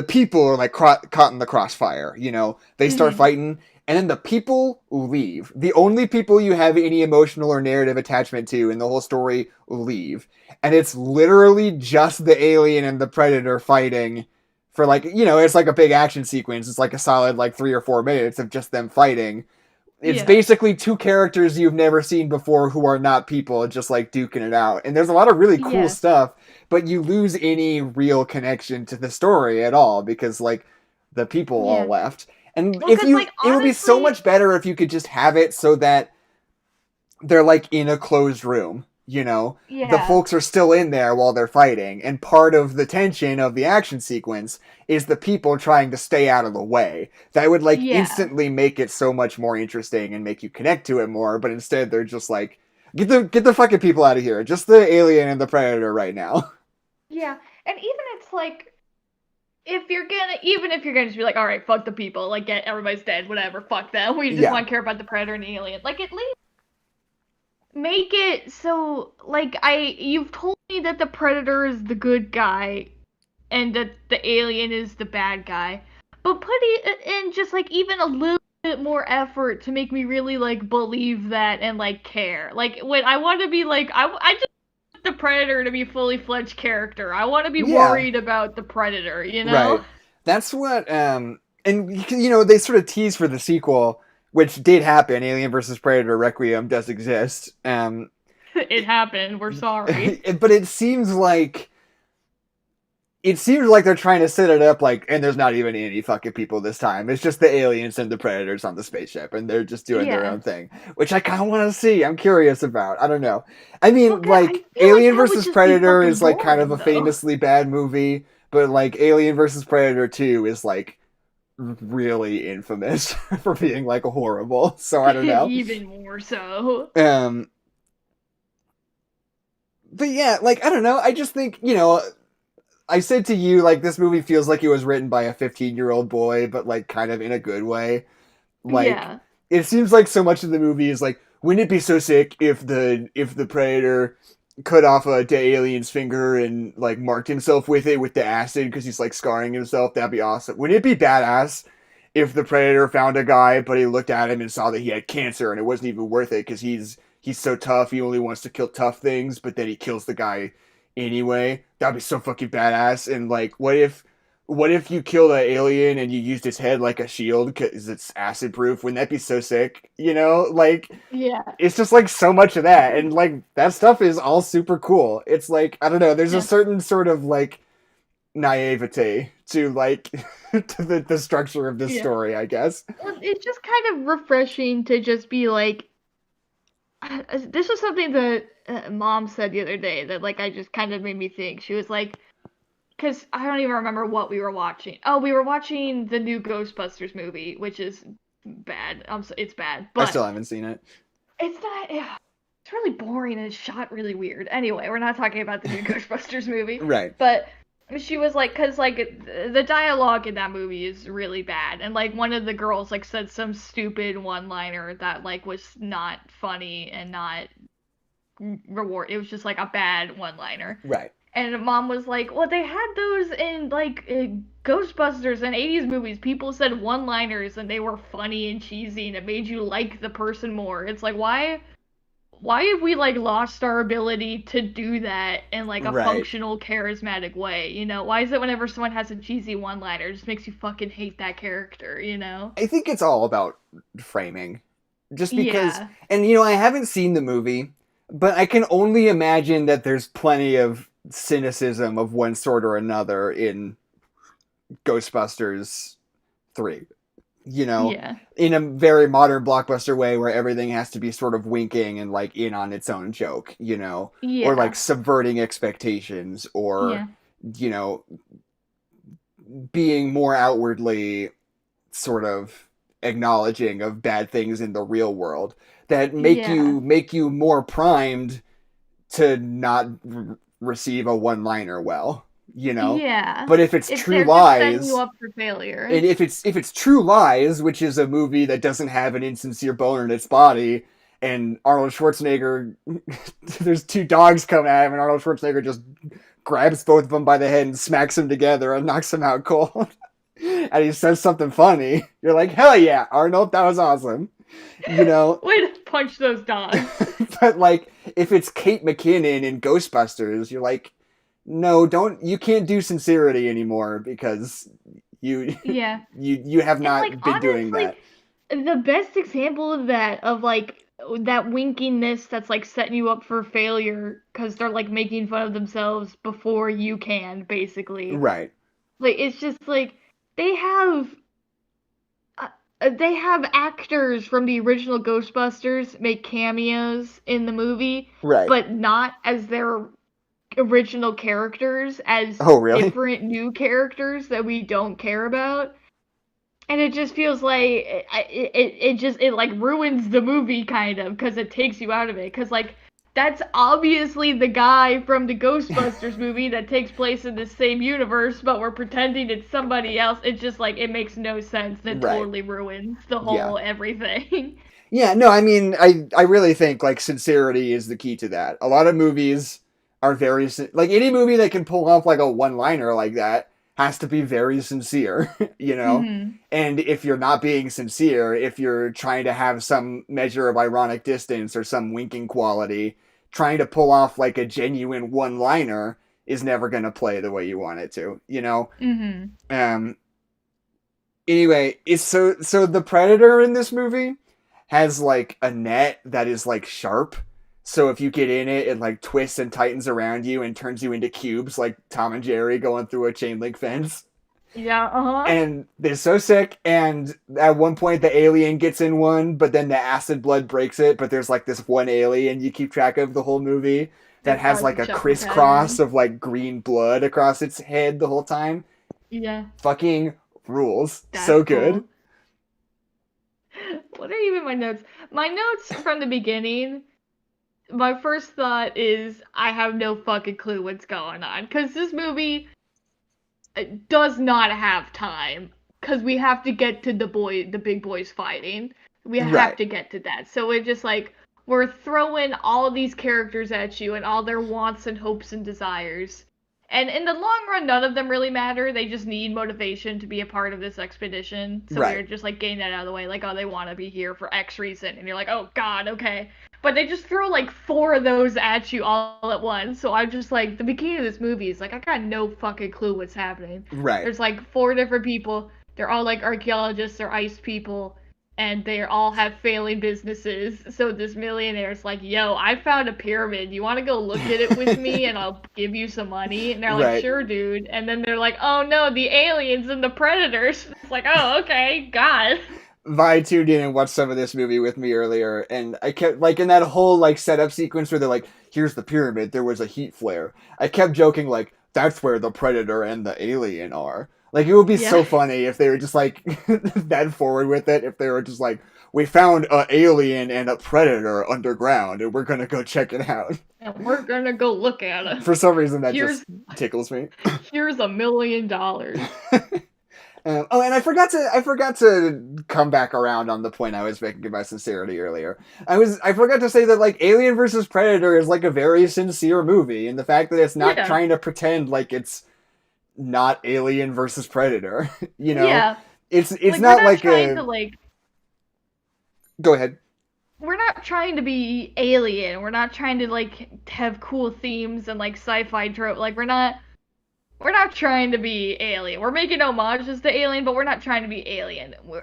people are like caught in the crossfire. You know, they start Mhm. fighting, and then the people leave. The only people you have any emotional or narrative attachment to in the whole story leave. And it's literally just the alien and the predator fighting for like, you know, it's like a big action sequence. It's like a solid like 3 or 4 minutes of just them fighting. It's Yeah. basically two characters you've never seen before who are not people, just like duking it out. And there's a lot of really cool Yeah. stuff, but you lose any real connection to the story at all because like the people Yeah. all left. And Well, if 'cause, you, like, it would be so honestly- much better if you could just have it so that they're like in a closed room, you know? Yeah. The folks are still in there while they're fighting, and part of the tension of the action sequence is the people trying to stay out of the way. That would like Yeah. instantly make it so much more interesting and make you connect to it more, but instead they're just like, get the fucking people out of here. Just the alien and the predator right now. Yeah, and even it's like, even if you're gonna just be like, all right, fuck the people, like, get everybody's dead, whatever, fuck them. We just Yeah. want to care about the predator and the alien. Like, at least make it so, like, you've told me that the predator is the good guy, and that the alien is the bad guy, but put it in just like even a little bit more effort to make me really like believe that and like care. Like when I want to be like, I just the Predator to be fully fledged character. I want to be Yeah. worried about the Predator, you know? Right. That's what, and, they sort of tease for the sequel, which did happen. Alien versus Predator Requiem does exist. It happened. We're sorry. But it seems like they're trying to set it up like, and there's not even any fucking people this time. It's just the aliens and the predators on the spaceship, and they're just doing their Yeah. own thing, which I kind of want to see. I'm curious about. I don't know. I mean, Well, I feel Alien that would versus just be Predator fucking is like kind of a boring, though. famously bad movie, but like Alien versus Predator 2 is like really infamous for being like horrible. So I don't know. Even more so. But yeah, like I don't know. I just think I said to you, like, this movie feels like it was written by a 15-year-old boy, but, like, kind of in a good way. Like, Yeah. it seems like so much of the movie is like, wouldn't it be so sick if the Predator cut off a dead alien's finger and, like, marked himself with it with the acid because he's, like, scarring himself? That'd be awesome. Wouldn't it be badass if the Predator found a guy, but he looked at him and saw that he had cancer and it wasn't even worth it because he's so tough, he only wants to kill tough things, but then he kills the guy anyway? That'd be so fucking badass. And like, what if you kill the alien and you used his head like a shield because it's acid proof? Wouldn't that be so sick? Like, Yeah. it's just like so much of that, and like that stuff is all super cool. It's like, I don't know, there's a certain sort of like naivete to like to the structure of this story, I guess. Well, it's just kind of refreshing to just be like, this was something that Mom said the other day that like I just kind of made me think. She was like, because I don't even remember what we were watching. Oh, we were watching the new Ghostbusters movie, which is bad. It's bad, but I still haven't seen it. it's not. It's really boring and it's shot really weird. Anyway, we're not talking about the new Ghostbusters movie, Right. but she was like, because like the dialogue in that movie is really bad, and like one of the girls like said some stupid one-liner that like was not funny and not reward. It was just like a bad one-liner. Right. And Mom was like, well, they had those in like Ghostbusters and 80s movies. People said one-liners and they were funny and cheesy and it made you like the person more. It's like, why have we like lost our ability to do that in like a functional, charismatic way? Why is it whenever someone has a cheesy one-liner, it just makes you fucking hate that character? I think it's all about framing, just because. Yeah. And I haven't seen the movie, but I can only imagine that there's plenty of cynicism of one sort or another in Ghostbusters 3. In a very modern blockbuster way where everything has to be sort of winking and like in on its own joke, or like subverting expectations, or being more outwardly sort of acknowledging of bad things in the real world that make you more primed to not receive a one-liner well. But if it's True Lies, setting you up for failure. And if it's True Lies, which is a movie that doesn't have an insincere bone in its body, and Arnold Schwarzenegger, there's two dogs coming at him, and Arnold Schwarzenegger just grabs both of them by the head and smacks them together and knocks them out cold, and he says something funny, you're like, hell yeah, Arnold, that was awesome. Way to punch those dogs. But like, if it's Kate McKinnon in Ghostbusters, you're like, no, you can't do sincerity anymore because you have not been doing that. The best example of that, of like that winkiness that's like setting you up for failure because they're like making fun of themselves before you can, basically. Right. Like, it's just like they have actors from the original Ghostbusters make cameos in the movie, right? But not as their original characters, as different new characters that we don't care about. And it just feels like it like ruins the movie kind of, because it takes you out of it, because like that's obviously the guy from the Ghostbusters movie that takes place in the same universe, but we're pretending it's somebody else. It's just like, it makes no sense. It totally ruins the whole everything. Yeah, no, I mean, I really think like sincerity is the key to that. A lot of movies are very, like, any movie that can pull off like a one-liner like that has to be very sincere, Mm-hmm. And if you're not being sincere, if you're trying to have some measure of ironic distance or some winking quality, trying to pull off like a genuine one-liner is never going to play the way you want it to, you know? Um, anyway, it's so the Predator in this movie has like a net that is like sharp. So if you get in it, it like twists and tightens around you and turns you into cubes like Tom and Jerry going through a chain link fence. Yeah, uh-huh. And they're so sick, and at one point the alien gets in one, but then the acid blood breaks it, but there's like this one alien you keep track of the whole movie that has like a crisscross of like green blood across its head the whole time. Yeah. Fucking rules. That's so cool. good. What are even my notes? My notes from the beginning, my first thought is I have no fucking clue what's going on. Because this movie does not have time. Because we have to get to the big boys fighting. We have to get to that. So we're just like, we're throwing all of these characters at you and all their wants and hopes and desires. And in the long run, none of them really matter. They just need motivation to be a part of this expedition. So we're just like getting that out of the way. Like, oh, they want to be here for X reason. And you're like, oh, God, okay. But they just throw like 4 of those at you all at once. So I'm just like, the beginning of this movie is like, I got no fucking clue what's happening. Right. There's like 4 different people. They're all like archaeologists or ice people. And they all have failing businesses. So this millionaire's like, yo, I found a pyramid. You want to go look at it with me and I'll give you some money? And they're like, sure, dude. And then they're like, oh no, the aliens and the predators. It's like, oh, okay, God. Vi tuned in and watched some of this movie with me earlier, and I kept, like, in that whole, like, setup sequence where they're like, here's the pyramid, there was a heat flare. I kept joking, like, that's where the Predator and the alien are. Like, it would be so funny if they were just, like, that forward with it, if they were just like, we found an alien and a predator underground, and we're gonna go check it out. And we're gonna go look at it. For some reason, that just tickles me. Here's $1 million. And I forgot to come back around on the point I was making about sincerity earlier. I forgot to say that, like, Alien vs. Predator is, like, a very sincere movie, and the fact that it's not trying to pretend like it's not Alien versus Predator, you know? Yeah. It's like, not like a... Go ahead. We're not trying to be Alien. We're not trying to, like, have cool themes and, like, sci-fi trope. Like, we're not trying to be Alien. We're making homages to Alien, but we're not trying to be Alien. We're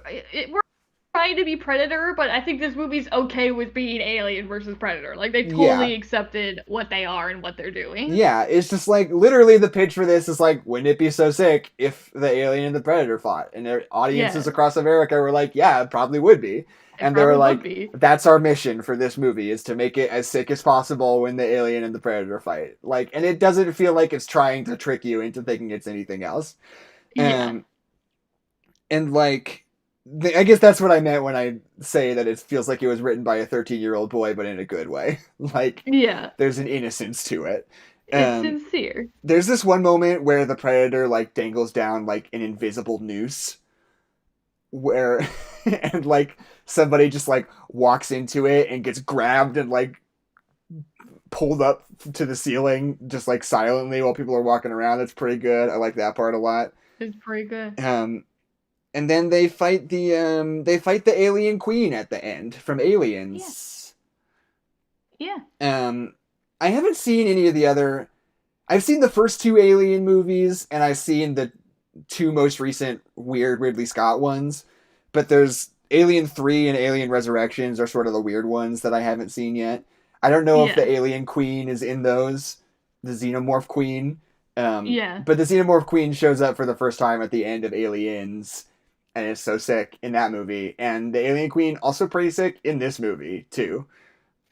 trying to be Predator, but I think this movie's okay with being Alien versus Predator. Like, they totally accepted what they are and what they're doing. Yeah, it's just like, literally the pitch for this is like, wouldn't it be so sick if the Alien and the Predator fought? And their audiences across America were like, yeah, it probably would be. And they were like, that's our mission for this movie, is to make it as sick as possible when the alien and the predator fight. Like, and it doesn't feel like it's trying to trick you into thinking it's anything else. Yeah. And like, I guess that's what I meant when I say that it feels like it was written by a 13-year-old boy, but in a good way. Like, there's an innocence to it. It's sincere. There's this one moment where the predator, like, dangles down, like, an invisible noose. Where, and, like, somebody just, like, walks into it and gets grabbed and, like, pulled up to the ceiling just, like, silently while people are walking around. That's pretty good. I like that part a lot. It's pretty good. And then they fight the alien queen at the end from Aliens. Yeah. I haven't seen any of the other... I've seen the first 2 Alien movies, and I've seen the 2 most recent weird Ridley Scott ones, but there's Alien 3 and Alien Resurrections are sort of the weird ones that I haven't seen yet. I don't know if the Alien Queen is in those, the Xenomorph Queen. But the Xenomorph Queen shows up for the first time at the end of Aliens, and it's so sick in that movie. And the Alien Queen also pretty sick in this movie, too.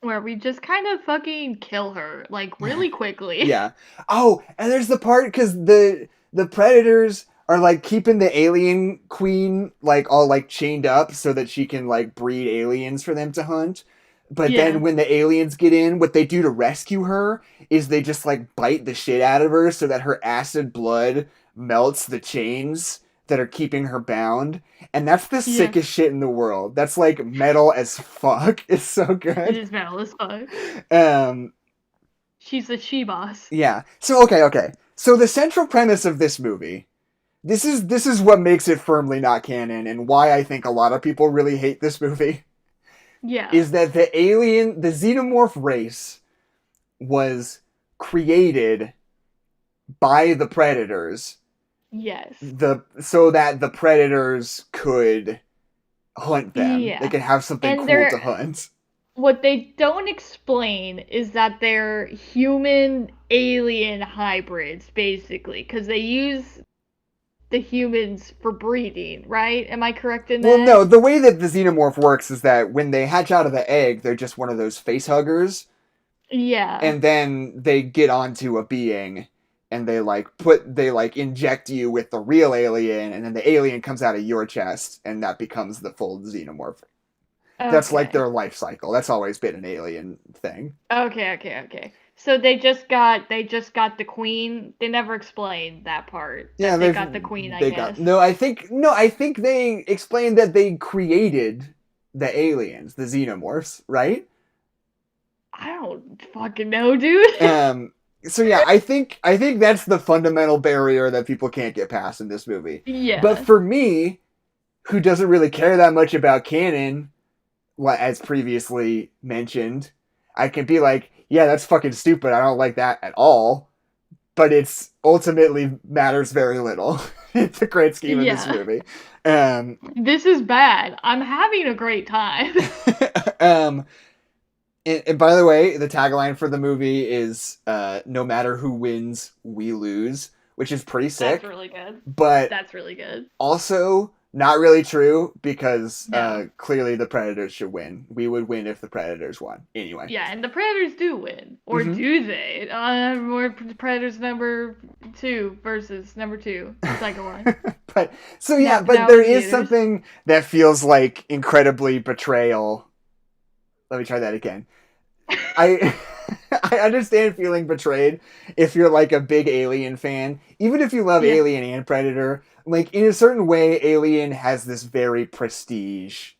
Where we just kind of fucking kill her, like, really quickly. Yeah. Oh, and there's the part, because the Predators are, like, keeping the alien queen, like, all, like, chained up so that she can, like, breed aliens for them to hunt. But then when the aliens get in, what they do to rescue her is they just, like, bite the shit out of her so that her acid blood melts the chains that are keeping her bound. And that's the sickest shit in the world. That's, like, metal as fuck. It's so good. It is metal as fuck. She's a she-boss. Yeah. So, okay. So the central premise of this movie... This is what makes it firmly not canon, and why I think a lot of people really hate this movie. Yeah. Is that the xenomorph race was created by the predators, Yes. so that the predators could hunt them. Yeah. They could have something And cool they're- to hunt. What they don't explain is that they're human alien hybrids, basically, because they use the humans for breeding, right? Am I correct in that? Well, no, the way that the xenomorph works is that when they hatch out of the egg, they're just one of those face huggers, Yeah. and then they get onto a being, and they inject you with the real alien, and then the alien comes out of your chest, and that becomes the full xenomorph. That's like Okay. their life cycle. That's always been an alien thing. Okay. So they just got the queen. They never explained that part. Yeah, that they they've- got the queen. I they guess. got I think they explained that they created the aliens, the xenomorphs, right? I don't fucking know, dude. So yeah, I think that's the fundamental barrier that people can't get past in this movie. Yeah. But for me, who doesn't really care that much about canon, as previously mentioned, I can be like, yeah, that's fucking stupid. I don't like that at all. But it's ultimately matters very little in the great scheme of this Yeah. movie. This is bad. I'm having a great time. And by the way, the tagline for the movie is no matter who wins, we lose, which is pretty sick. That's really good. But That's really good. also not really true, because No. clearly the Predators should win. We would win if the Predators won. Anyway. Yeah, and the Predators do win. Or Mhm. do they? We're Predators number 2 versus number 2. Second one. But so yeah, Now- but now there in is theaters. something that feels like incredibly betrayal. Let me try that again. I I understand feeling betrayed if you're like a big Alien fan. Even if you love Yeah. Alien and Predator, like in a certain way, Alien has this very prestige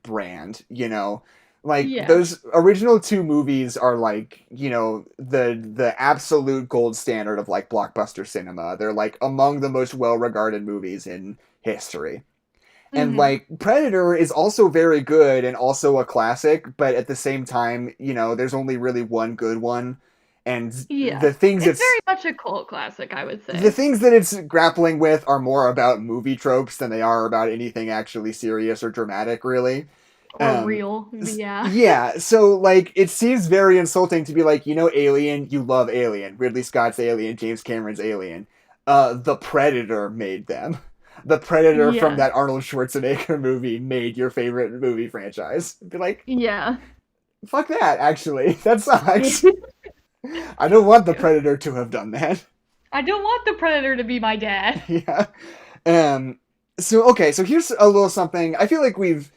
brand, you know? Like Yeah. those original 2 movies are like, you know, the absolute gold standard of like blockbuster cinema. They're like among the most well-regarded movies in history. And Mhm. like Predator is also very good and also a classic, but at the same time, you know, there's only really one good one, and Yeah. the things It's very much a cult classic, I would say. the things that it's grappling with are more about movie tropes than they are about anything actually serious or dramatic, really. or real. Yeah. Yeah, so like it seems very insulting to be like, you know, Alien, you love Alien, Ridley Scott's Alien, James Cameron's Alien. The Predator made them. The Predator from Yeah. that Arnold Schwarzenegger movie made your favorite movie franchise. Be like, Yeah. fuck that, actually. That sucks. I don't want the Predator to have done that. I don't want the Predator to be my dad. Yeah. So okay, so here's a little something. I feel like we've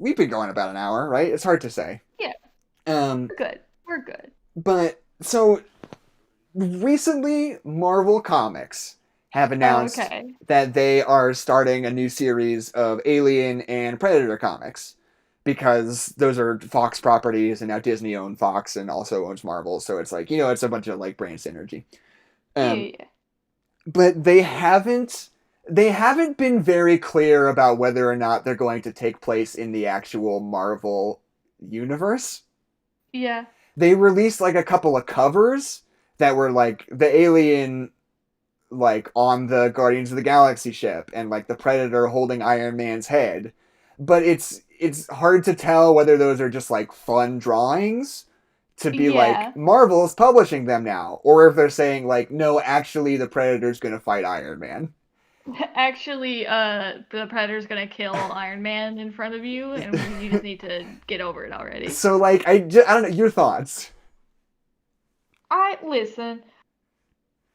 been going about an hour, right? It's hard to say. Yeah. Um, We're good. but so recently Marvel Comics have announced Okay. that they are starting a new series of Alien and Predator comics, because those are Fox properties, and now Disney owns Fox and also owns Marvel, so it's like, you know, it's a bunch of like brand synergy. Yeah. But they haven't been very clear about whether or not they're going to take place in the actual Marvel universe. Yeah. They released like a couple of covers that were like the alien like on the Guardians of the Galaxy ship, and like the Predator holding Iron Man's head. But it's hard to tell whether those are just like fun drawings to be Yeah. like Marvel's publishing them now, or if they're saying like, no, actually the Predator's gonna fight Iron Man. Actually, the Predator's gonna kill Iron Man in front of you, and you just need to get over it already. So like I don't know, your thoughts. Listen.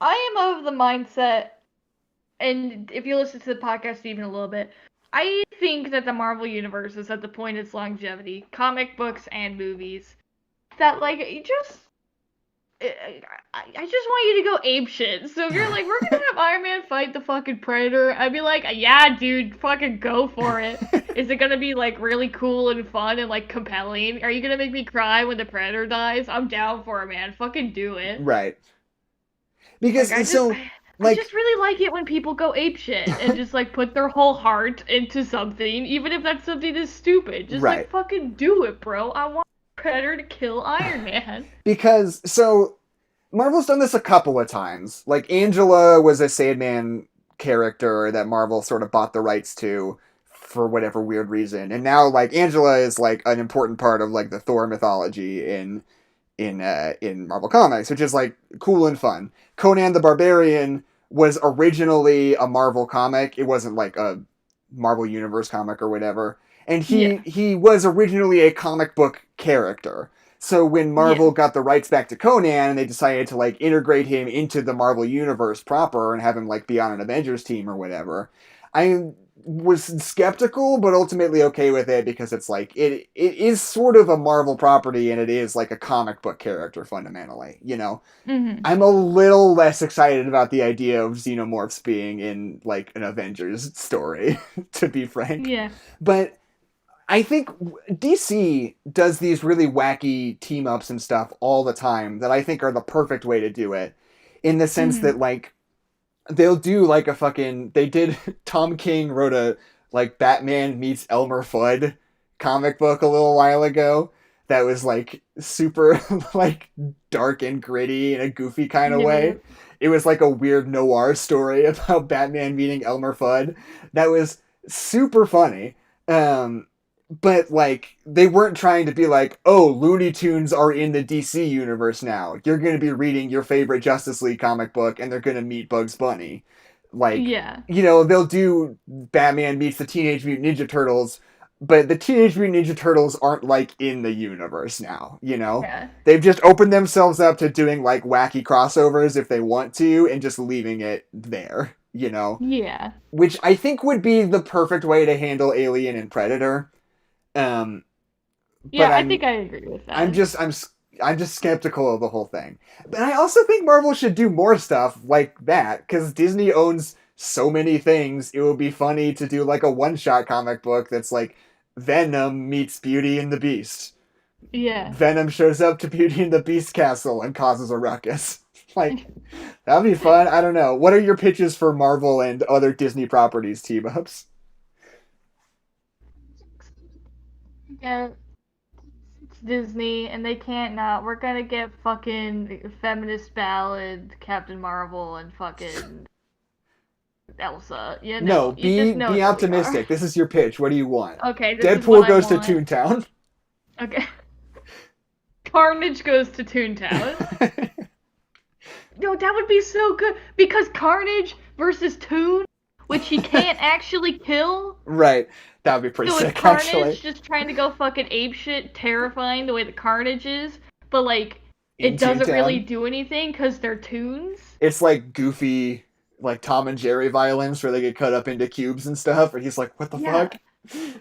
I am of the mindset, and if you listen to the podcast even a little bit, I think that the Marvel Universe is at the point of its longevity, comic books and movies, that like you just. I just want you to go ape shit. So if you're like, we're gonna have Iron Man fight the fucking Predator, I'd be like, yeah, dude, fucking go for it. Is it gonna be like really cool and fun and like compelling? Are you gonna make me cry when the Predator dies? I'm down for it, man. Fucking do it. Right. Because Like, so I like just really like it when people go ape shit and just like put their whole heart into something, even if that something is stupid. Just Right. like fucking do it, bro. I want Predator to kill Iron Man. Because, so, Marvel's done this a couple of times. Like, Angela was a Sandman character that Marvel sort of bought the rights to for whatever weird reason. And now, like, Angela is, like, an important part of, like, the Thor mythology in Marvel Comics, which is, like, cool and fun. Conan the Barbarian was originally a Marvel comic. It wasn't, like, a Marvel Universe comic or whatever. And he was originally a comic book character. So when Marvel got the rights back to Conan and they decided to like integrate him into the Marvel universe proper and have him like be on an Avengers team or whatever, I was skeptical but ultimately okay with it because it's like it is sort of a Marvel property and it is like a comic book character fundamentally, you know. Mm-hmm. I'm a little less excited about the idea of Xenomorphs being in like an Avengers story, to be frank. Yeah. But I think DC does these really wacky team ups and stuff all the time that I think are the perfect way to do it. In the sense that, like, they'll do like a fucking. They did. Tom King wrote a, like, Batman meets Elmer Fudd comic book a little while ago that was, like, super, like, dark and gritty in a goofy kind of way. It was like a weird noir story about Batman meeting Elmer Fudd. That was super funny. But, like, they weren't trying to be like, oh, Looney Tunes are in the DC universe now. You're going to be reading your favorite Justice League comic book, and they're going to meet Bugs Bunny. Like, you know, they'll do Batman meets the Teenage Mutant Ninja Turtles, but the Teenage Mutant Ninja Turtles aren't, like, in the universe now, you know? Yeah. They've just opened themselves up to doing, like, wacky crossovers if they want to, and just leaving it there, you know? Yeah. Which I think would be the perfect way to handle Alien and Predator. Yeah, I think I agree with that. I'm just skeptical of the whole thing. But I also think Marvel should do more stuff like that, because Disney owns so many things. It would be funny to do like a one-shot comic book that's like Venom meets Beauty and the Beast. Yeah. Venom shows up to Beauty and the Beast castle and causes a ruckus. Like, that'd be fun. I don't know. What are your pitches for Marvel and other Disney properties team-ups? Yeah, it's Disney, and they can't not. We're gonna get fucking Feminist Ballad, Captain Marvel, and fucking Elsa. You know, No, be optimistic. This is your pitch. What do you want? Okay, this is Deadpool what goes I to want. Toontown. Okay. Carnage goes to Toontown. No, that would be so good because Carnage versus Toon, which he can't actually kill. Right. That would be pretty So sick, it's Carnage actually. just trying to go fucking apeshit, terrifying the way the Carnage is, but like In it doesn't Toontown. really do anything because they're toons. It's like goofy, like Tom and Jerry violence where they get cut up into cubes and stuff, and he's like, what the fuck?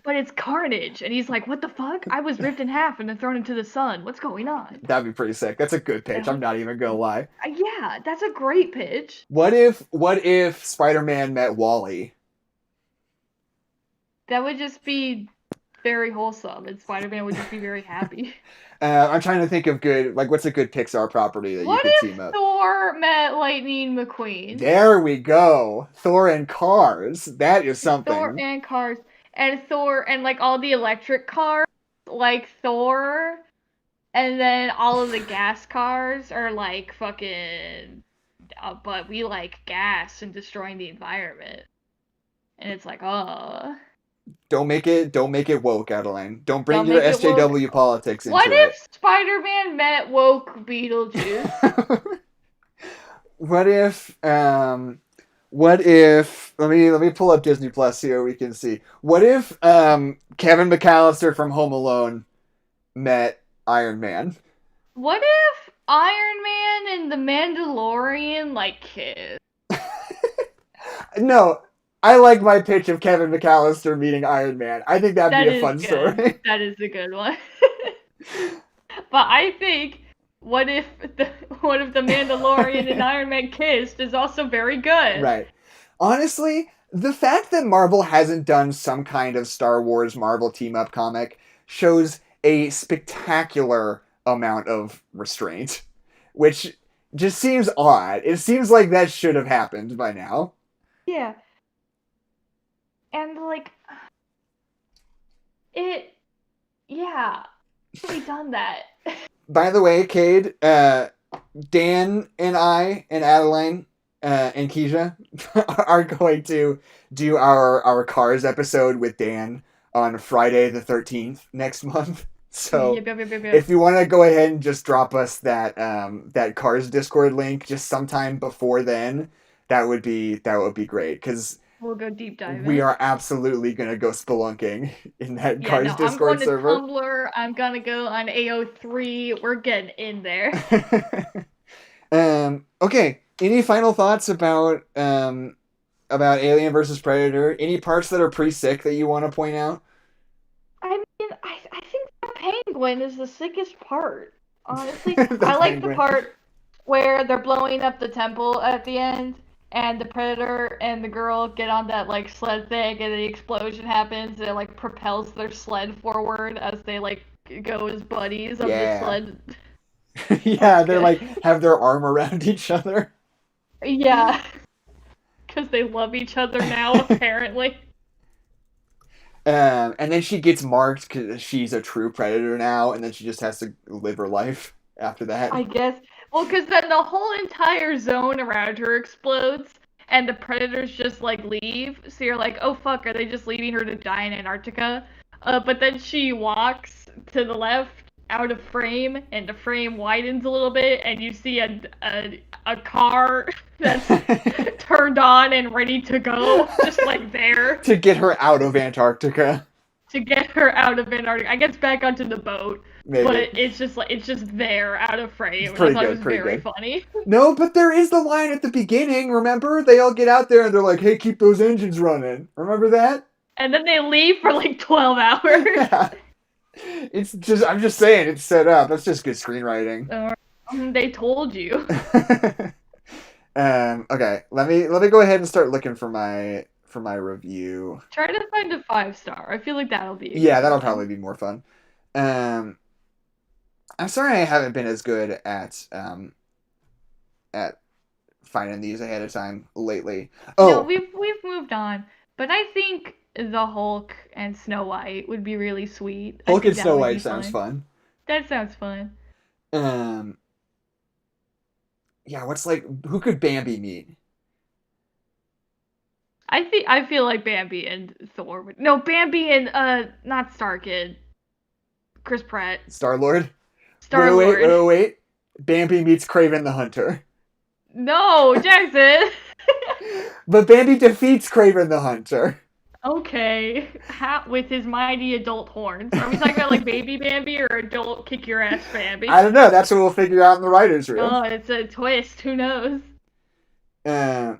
But it's Carnage, and he's like, what the fuck? I was ripped in half and then thrown into the sun. What's going on? That'd be pretty sick. That's a good pitch. I'm not even gonna lie. Yeah, that's a great pitch. What if Spider-Man met Wall-E? That would just be very wholesome, and Spider-Man would just be very happy. I'm trying to think of good, like, what's a good Pixar property that What you could if team up? Thor met Lightning McQueen? There we go. Thor and Cars. That is something. Thor and Cars. And Thor, and like all the electric cars, like Thor, and then all of the gas cars are like fucking, but we like gas and destroying the environment. And it's like, oh. Don't make it woke, Adeline. Don't bring Don't your make it SJW woke. politics into What it. if Spider-Man met woke Beetlejuice? What if let me pull up Disney Plus here we can see. What if Kevin McAllister from Home Alone met Iron Man? What if Iron Man and the Mandalorian like kiss? No, I like my pitch of Kevin McAllister meeting Iron Man. I think that'd be a fun story. That is a good one. But I think what if the Mandalorian and Iron Man kissed is also very good. Right. Honestly, the fact that Marvel hasn't done some kind of Star Wars Marvel team-up comic shows a spectacular amount of restraint, which just seems odd. It seems like that should have happened by now. Yeah. And like yeah. We done that. By the way, Cade, Dan and I and Adeline and Keisha are going to do our Cars episode with Dan on Friday the 13th next month. So Yep. if you want to go ahead and just drop us that that Cars Discord link just sometime before then, that would be great because We'll go deep dive. we are absolutely gonna go spelunking in that Yeah, Cars no, I'm Discord going to server. Tumblr. I'm gonna go on AO3. We're getting in there. Okay. Any final thoughts about Alien versus Predator? Any parts that are pretty sick that you want to point out? I mean, I think the penguin is the sickest part. Honestly, The I like the penguin. part where they're blowing up the temple at the end, and the predator and the girl get on that like sled thing, and the explosion happens, and it like propels their sled forward as they like go as buddies of Yeah. the sled. Yeah, they're good. like have their arm around each other. Yeah, because they love each other now apparently. And then she gets marked because she's a true predator now, and then she just has to live her life after that. I guess. Well, because then the whole entire zone around her explodes, and the predators just like leave. So you're like, oh fuck, are they just leaving her to die in Antarctica? But then she walks to the left out of frame, and the frame widens a little bit, and you see a car that's turned on and ready to go, just like there To get her out of Antarctica, to get her out of Antarctica. I guess back onto the boat. maybe. But it's just like it's just there out of frame. It's pretty I thought good, it was pretty very good. funny. No, but there is the line at the beginning. Remember, they all get out there and they're like, "Hey, keep those engines running." Remember that? And then they leave for like 12 hours. Yeah. It's just, I'm just saying, it's set up. That's just good screenwriting. They told you. Okay, let me go ahead and start looking for my review. Try to find a 5-star. I feel like that'll be. Yeah, that'll probably be more fun. I'm sorry I haven't been as good at finding these ahead of time lately. Oh, No, we've moved on. But I think the Hulk and Snow White would be really sweet. I Hulk think and that Snow would White be sounds fun. That sounds fun. Yeah, who could Bambi meet? I feel like Bambi and Thor would. No, Bambi and not Starkid. Chris Pratt. Star-Lord? Star-Lord. Wait. Bambi meets Kraven the Hunter. No, Jackson. But Bambi defeats Kraven the Hunter. Okay. With his mighty adult horns. Are we talking about like baby Bambi or adult kick your ass Bambi? I don't know. That's what we'll figure out in the writer's room. Oh, it's a twist. Who knows? I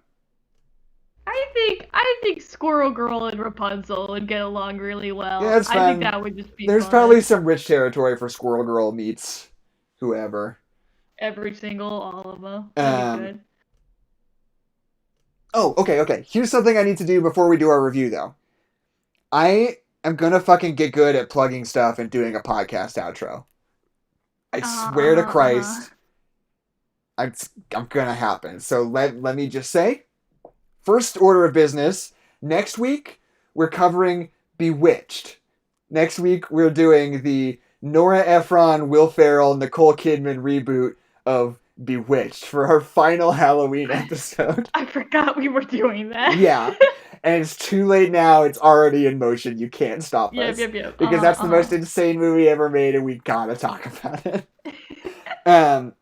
think Squirrel Girl and Rapunzel would get along really well. Yeah, that's I fine. think that would just be There's fun. probably some rich territory for Squirrel Girl meets whoever. Every single, all of them. That'd be good. Oh, okay. Here's something I need to do before we do our review, though. I am gonna fucking get good at plugging stuff and doing a podcast outro. I swear to Christ, I'm gonna happen. So let me just say, first order of business, next week we're covering Bewitched. Next week we're doing the Nora Ephron, Will Ferrell, Nicole Kidman reboot of Bewitched for our final Halloween episode. I forgot we were doing that. Yeah. And it's too late now. It's already in motion. You can't stop us. Yep. Because that's the most insane movie ever made, and we gotta talk about it.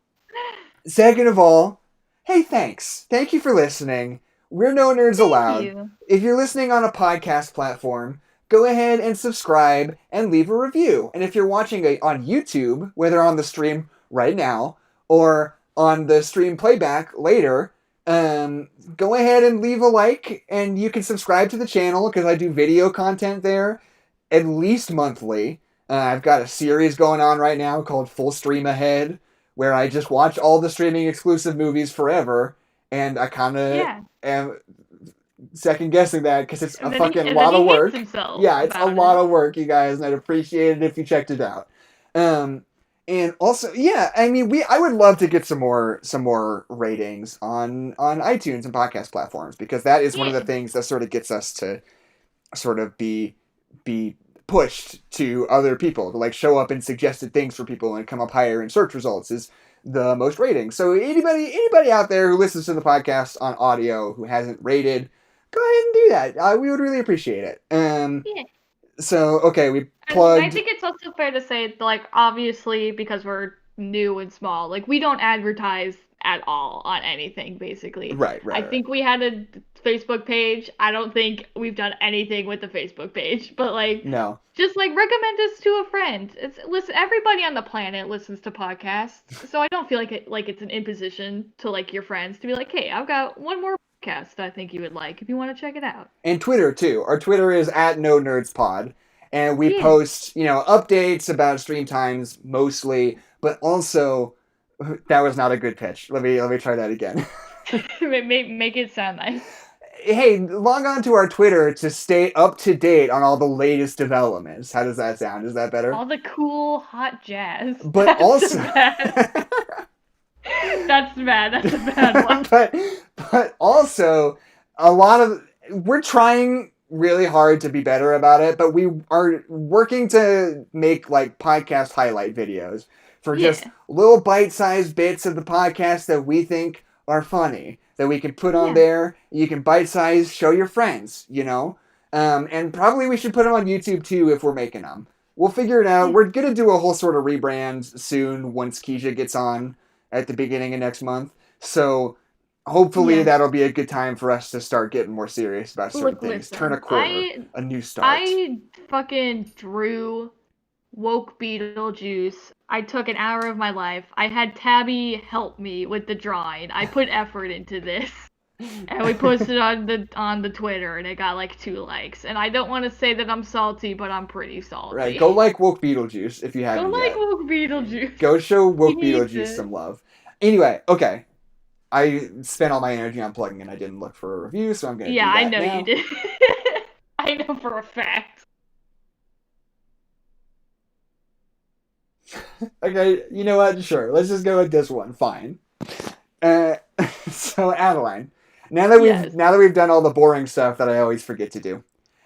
Second of all, hey, thanks. Thank you for listening. We're No Nerds Allowed. You. If you're listening on a podcast platform, go ahead and subscribe and leave a review. And if you're watching on YouTube, whether on the stream right now or on the stream playback later, go ahead and leave a like, and you can subscribe to the channel because I do video content there at least monthly. I've got a series going on right now called Full Stream Ahead, where I just watch all the streaming exclusive movies forever, and I kind of am second guessing that because it's a fucking lot of work. Yeah, it's a lot of work, you guys, and I'd appreciate it if you checked it out. And also, yeah, I mean, I would love to get some more ratings on iTunes and podcast platforms, because that is one of the things that sort of gets us to sort of be pushed to other people to like show up in suggested things for people and come up higher in search results is the most rating. So anybody out there who listens to the podcast on audio who hasn't rated, go ahead and do that. We would really appreciate it. Yeah. So okay, we And plugged. I think it's also fair to say, like, obviously, because we're new and small, like, we don't advertise at all on anything, basically. Right. I think we had a Facebook page. I don't think we've done anything with the Facebook page, but, like, No. just, like, recommend us to a friend. Listen, everybody on the planet listens to podcasts, so I don't feel like it's an imposition to, like, your friends to be like, hey, I've got one more podcast I think you would like if you want to check it out. And Twitter too. Our Twitter is @NoNerdsPod, and we Yeah. post, updates about stream times mostly, but also that was not a good pitch. Let me try that again. Make it sound nice. Hey, log on to our Twitter to stay up to date on all the latest developments. How does that sound? Is that better? All the cool hot jazz. But That's also bad. That's bad. That's a bad one. but also we're trying really hard to be better about it, but we are working to make like podcast highlight videos for just little bite-sized bits of the podcast that we think are funny that we can put on there. You can bite-size, show your friends, and probably we should put them on YouTube too if we're making them. We'll figure it out. We're gonna do a whole sort of rebrand soon once Keisha gets on at the beginning of next month. So hopefully that'll be a good time for us to start getting more serious about certain things. Listen, Turn a corner, a new start. I fucking drew woke Beetlejuice. I took an hour of my life. I had Tabby help me with the drawing. I put effort into this. And we posted on the Twitter, and it got like 2 likes. And I don't want to say that I'm salty, but I'm pretty salty. Right, go like woke Beetlejuice if you haven't Go like yet. woke Beetlejuice. Go show woke He needs Beetlejuice it. some love. Anyway, okay. I spent all my energy on plugging and I didn't look for a review, so I'm gonna do that I know now. you did. I know for a fact. Okay, you know what? Sure, let's just go with this one. Fine. So Adeline, now that we've done all the boring stuff that I always forget to do,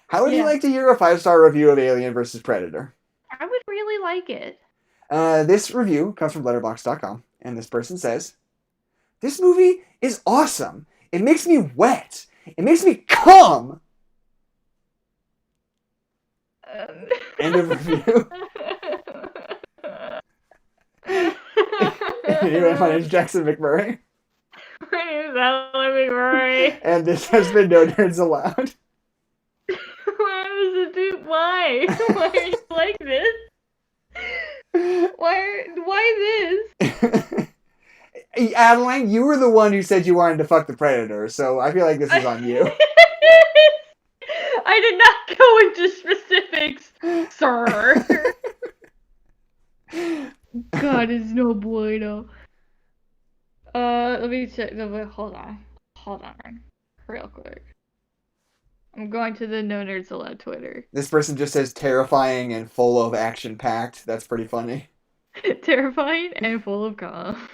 how would you like to hear a 5-star review of Alien vs. Predator? I would really like it. This review comes from Letterboxd.com, and this person says, "This movie is awesome. It makes me wet. It makes me cum." End of review. Anyway, my name is Jackson McMurray. My name is Alan McMurray. And this has been No Nerds Allowed. Why? Why are you like this? Why this? Adeline, you were the one who said you wanted to fuck the Predator, so I feel like this is on you. I did not go into specifics, sir. God, it's no bueno. Let me check. No, wait, hold on, real quick. I'm going to the No Nerds Allowed Twitter. This person just says terrifying and full of action-packed. That's pretty funny. Terrifying and full of cum.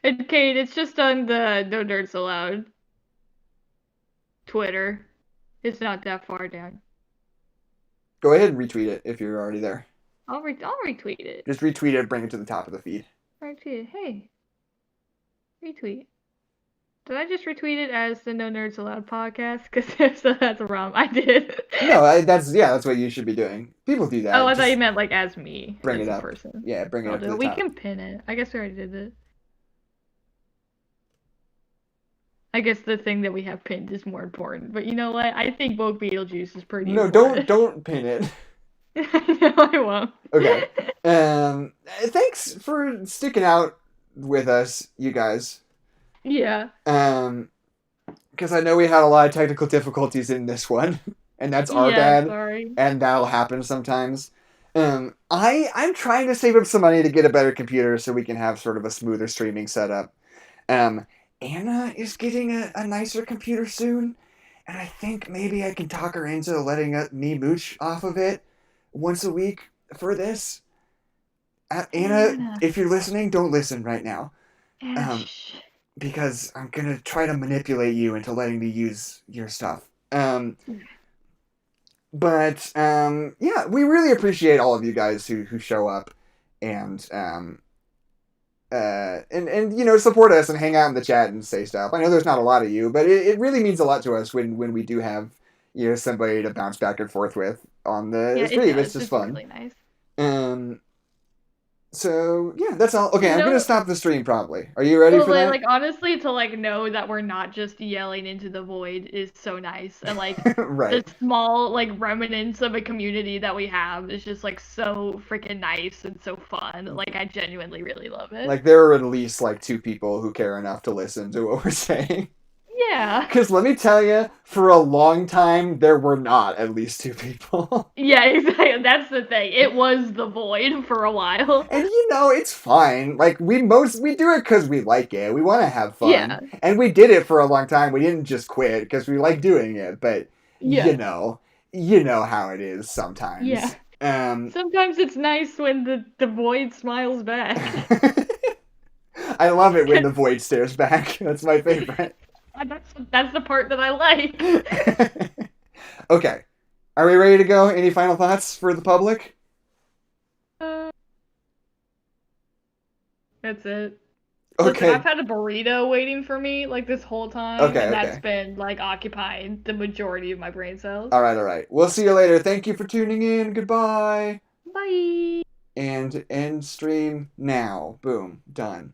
And Kate, it's just on the No Nerds Allowed Twitter. It's not that far down. Go ahead and retweet it if you're already there. I'll retweet it. Just retweet it, bring it to the top of the feed. Retweet it. Hey. Retweet. Did I just retweet it as the No Nerds Allowed podcast? Because if so, that's wrong. I did. No, that's what you should be doing. People do that. Oh, I Just thought you meant like as me. bring as it a up. person. Yeah, bring it up to the We top. can pin it. I guess we already did it. I guess the thing that we have pinned is more important. But you know what? I think woke Beetlejuice is pretty No, important. don't pin it. No, I won't. Okay. Thanks for sticking out with us, you guys. Yeah. Because I know we had a lot of technical difficulties in this one, and that's our bad, Sorry. and that'll happen sometimes. I'm trying to save up some money to get a better computer so we can have sort of a smoother streaming setup. Anna is getting a nicer computer soon, and I think maybe I can talk her into letting me mooch off of it once a week for this. Anna, if you're listening, don't listen right now. Because I'm gonna try to manipulate you into letting me use your stuff. But yeah, we really appreciate all of you guys who show up and support us and hang out in the chat and say stuff. I know there's not a lot of you, but it really means a lot to us when we do have somebody to bounce back and forth with on the stream. It's just fun. Really nice. So yeah, that's all. Okay, I'm gonna stop the stream probably. Are you ready for that? Like honestly, to like know that we're not just yelling into the void is so nice, and like right. the small like remnants of a community that we have is just like so freaking nice and so fun. Like I genuinely really love it. Like there are at least like 2 people who care enough to listen to what we're saying. Yeah. Because let me tell you, for a long time, there were not at least 2 people. Yeah, exactly. That's the thing. It was the void for a while. And it's fine. Like, we do it because we like it. We want to have fun. Yeah. And we did it for a long time. We didn't just quit because we like doing it. But, yeah. you know how it is sometimes. Yeah. Sometimes it's nice when the void smiles back. I love it when the void stares back. That's my favorite. That's the part that I like. Okay. Are we ready to go? Any final thoughts for the public? That's it. Okay. Listen, I've had a burrito waiting for me like this whole time, and that's been like occupying the majority of my brain cells. All right. We'll see you later. Thank you for tuning in. Goodbye. Bye. And end stream now. Boom. Done.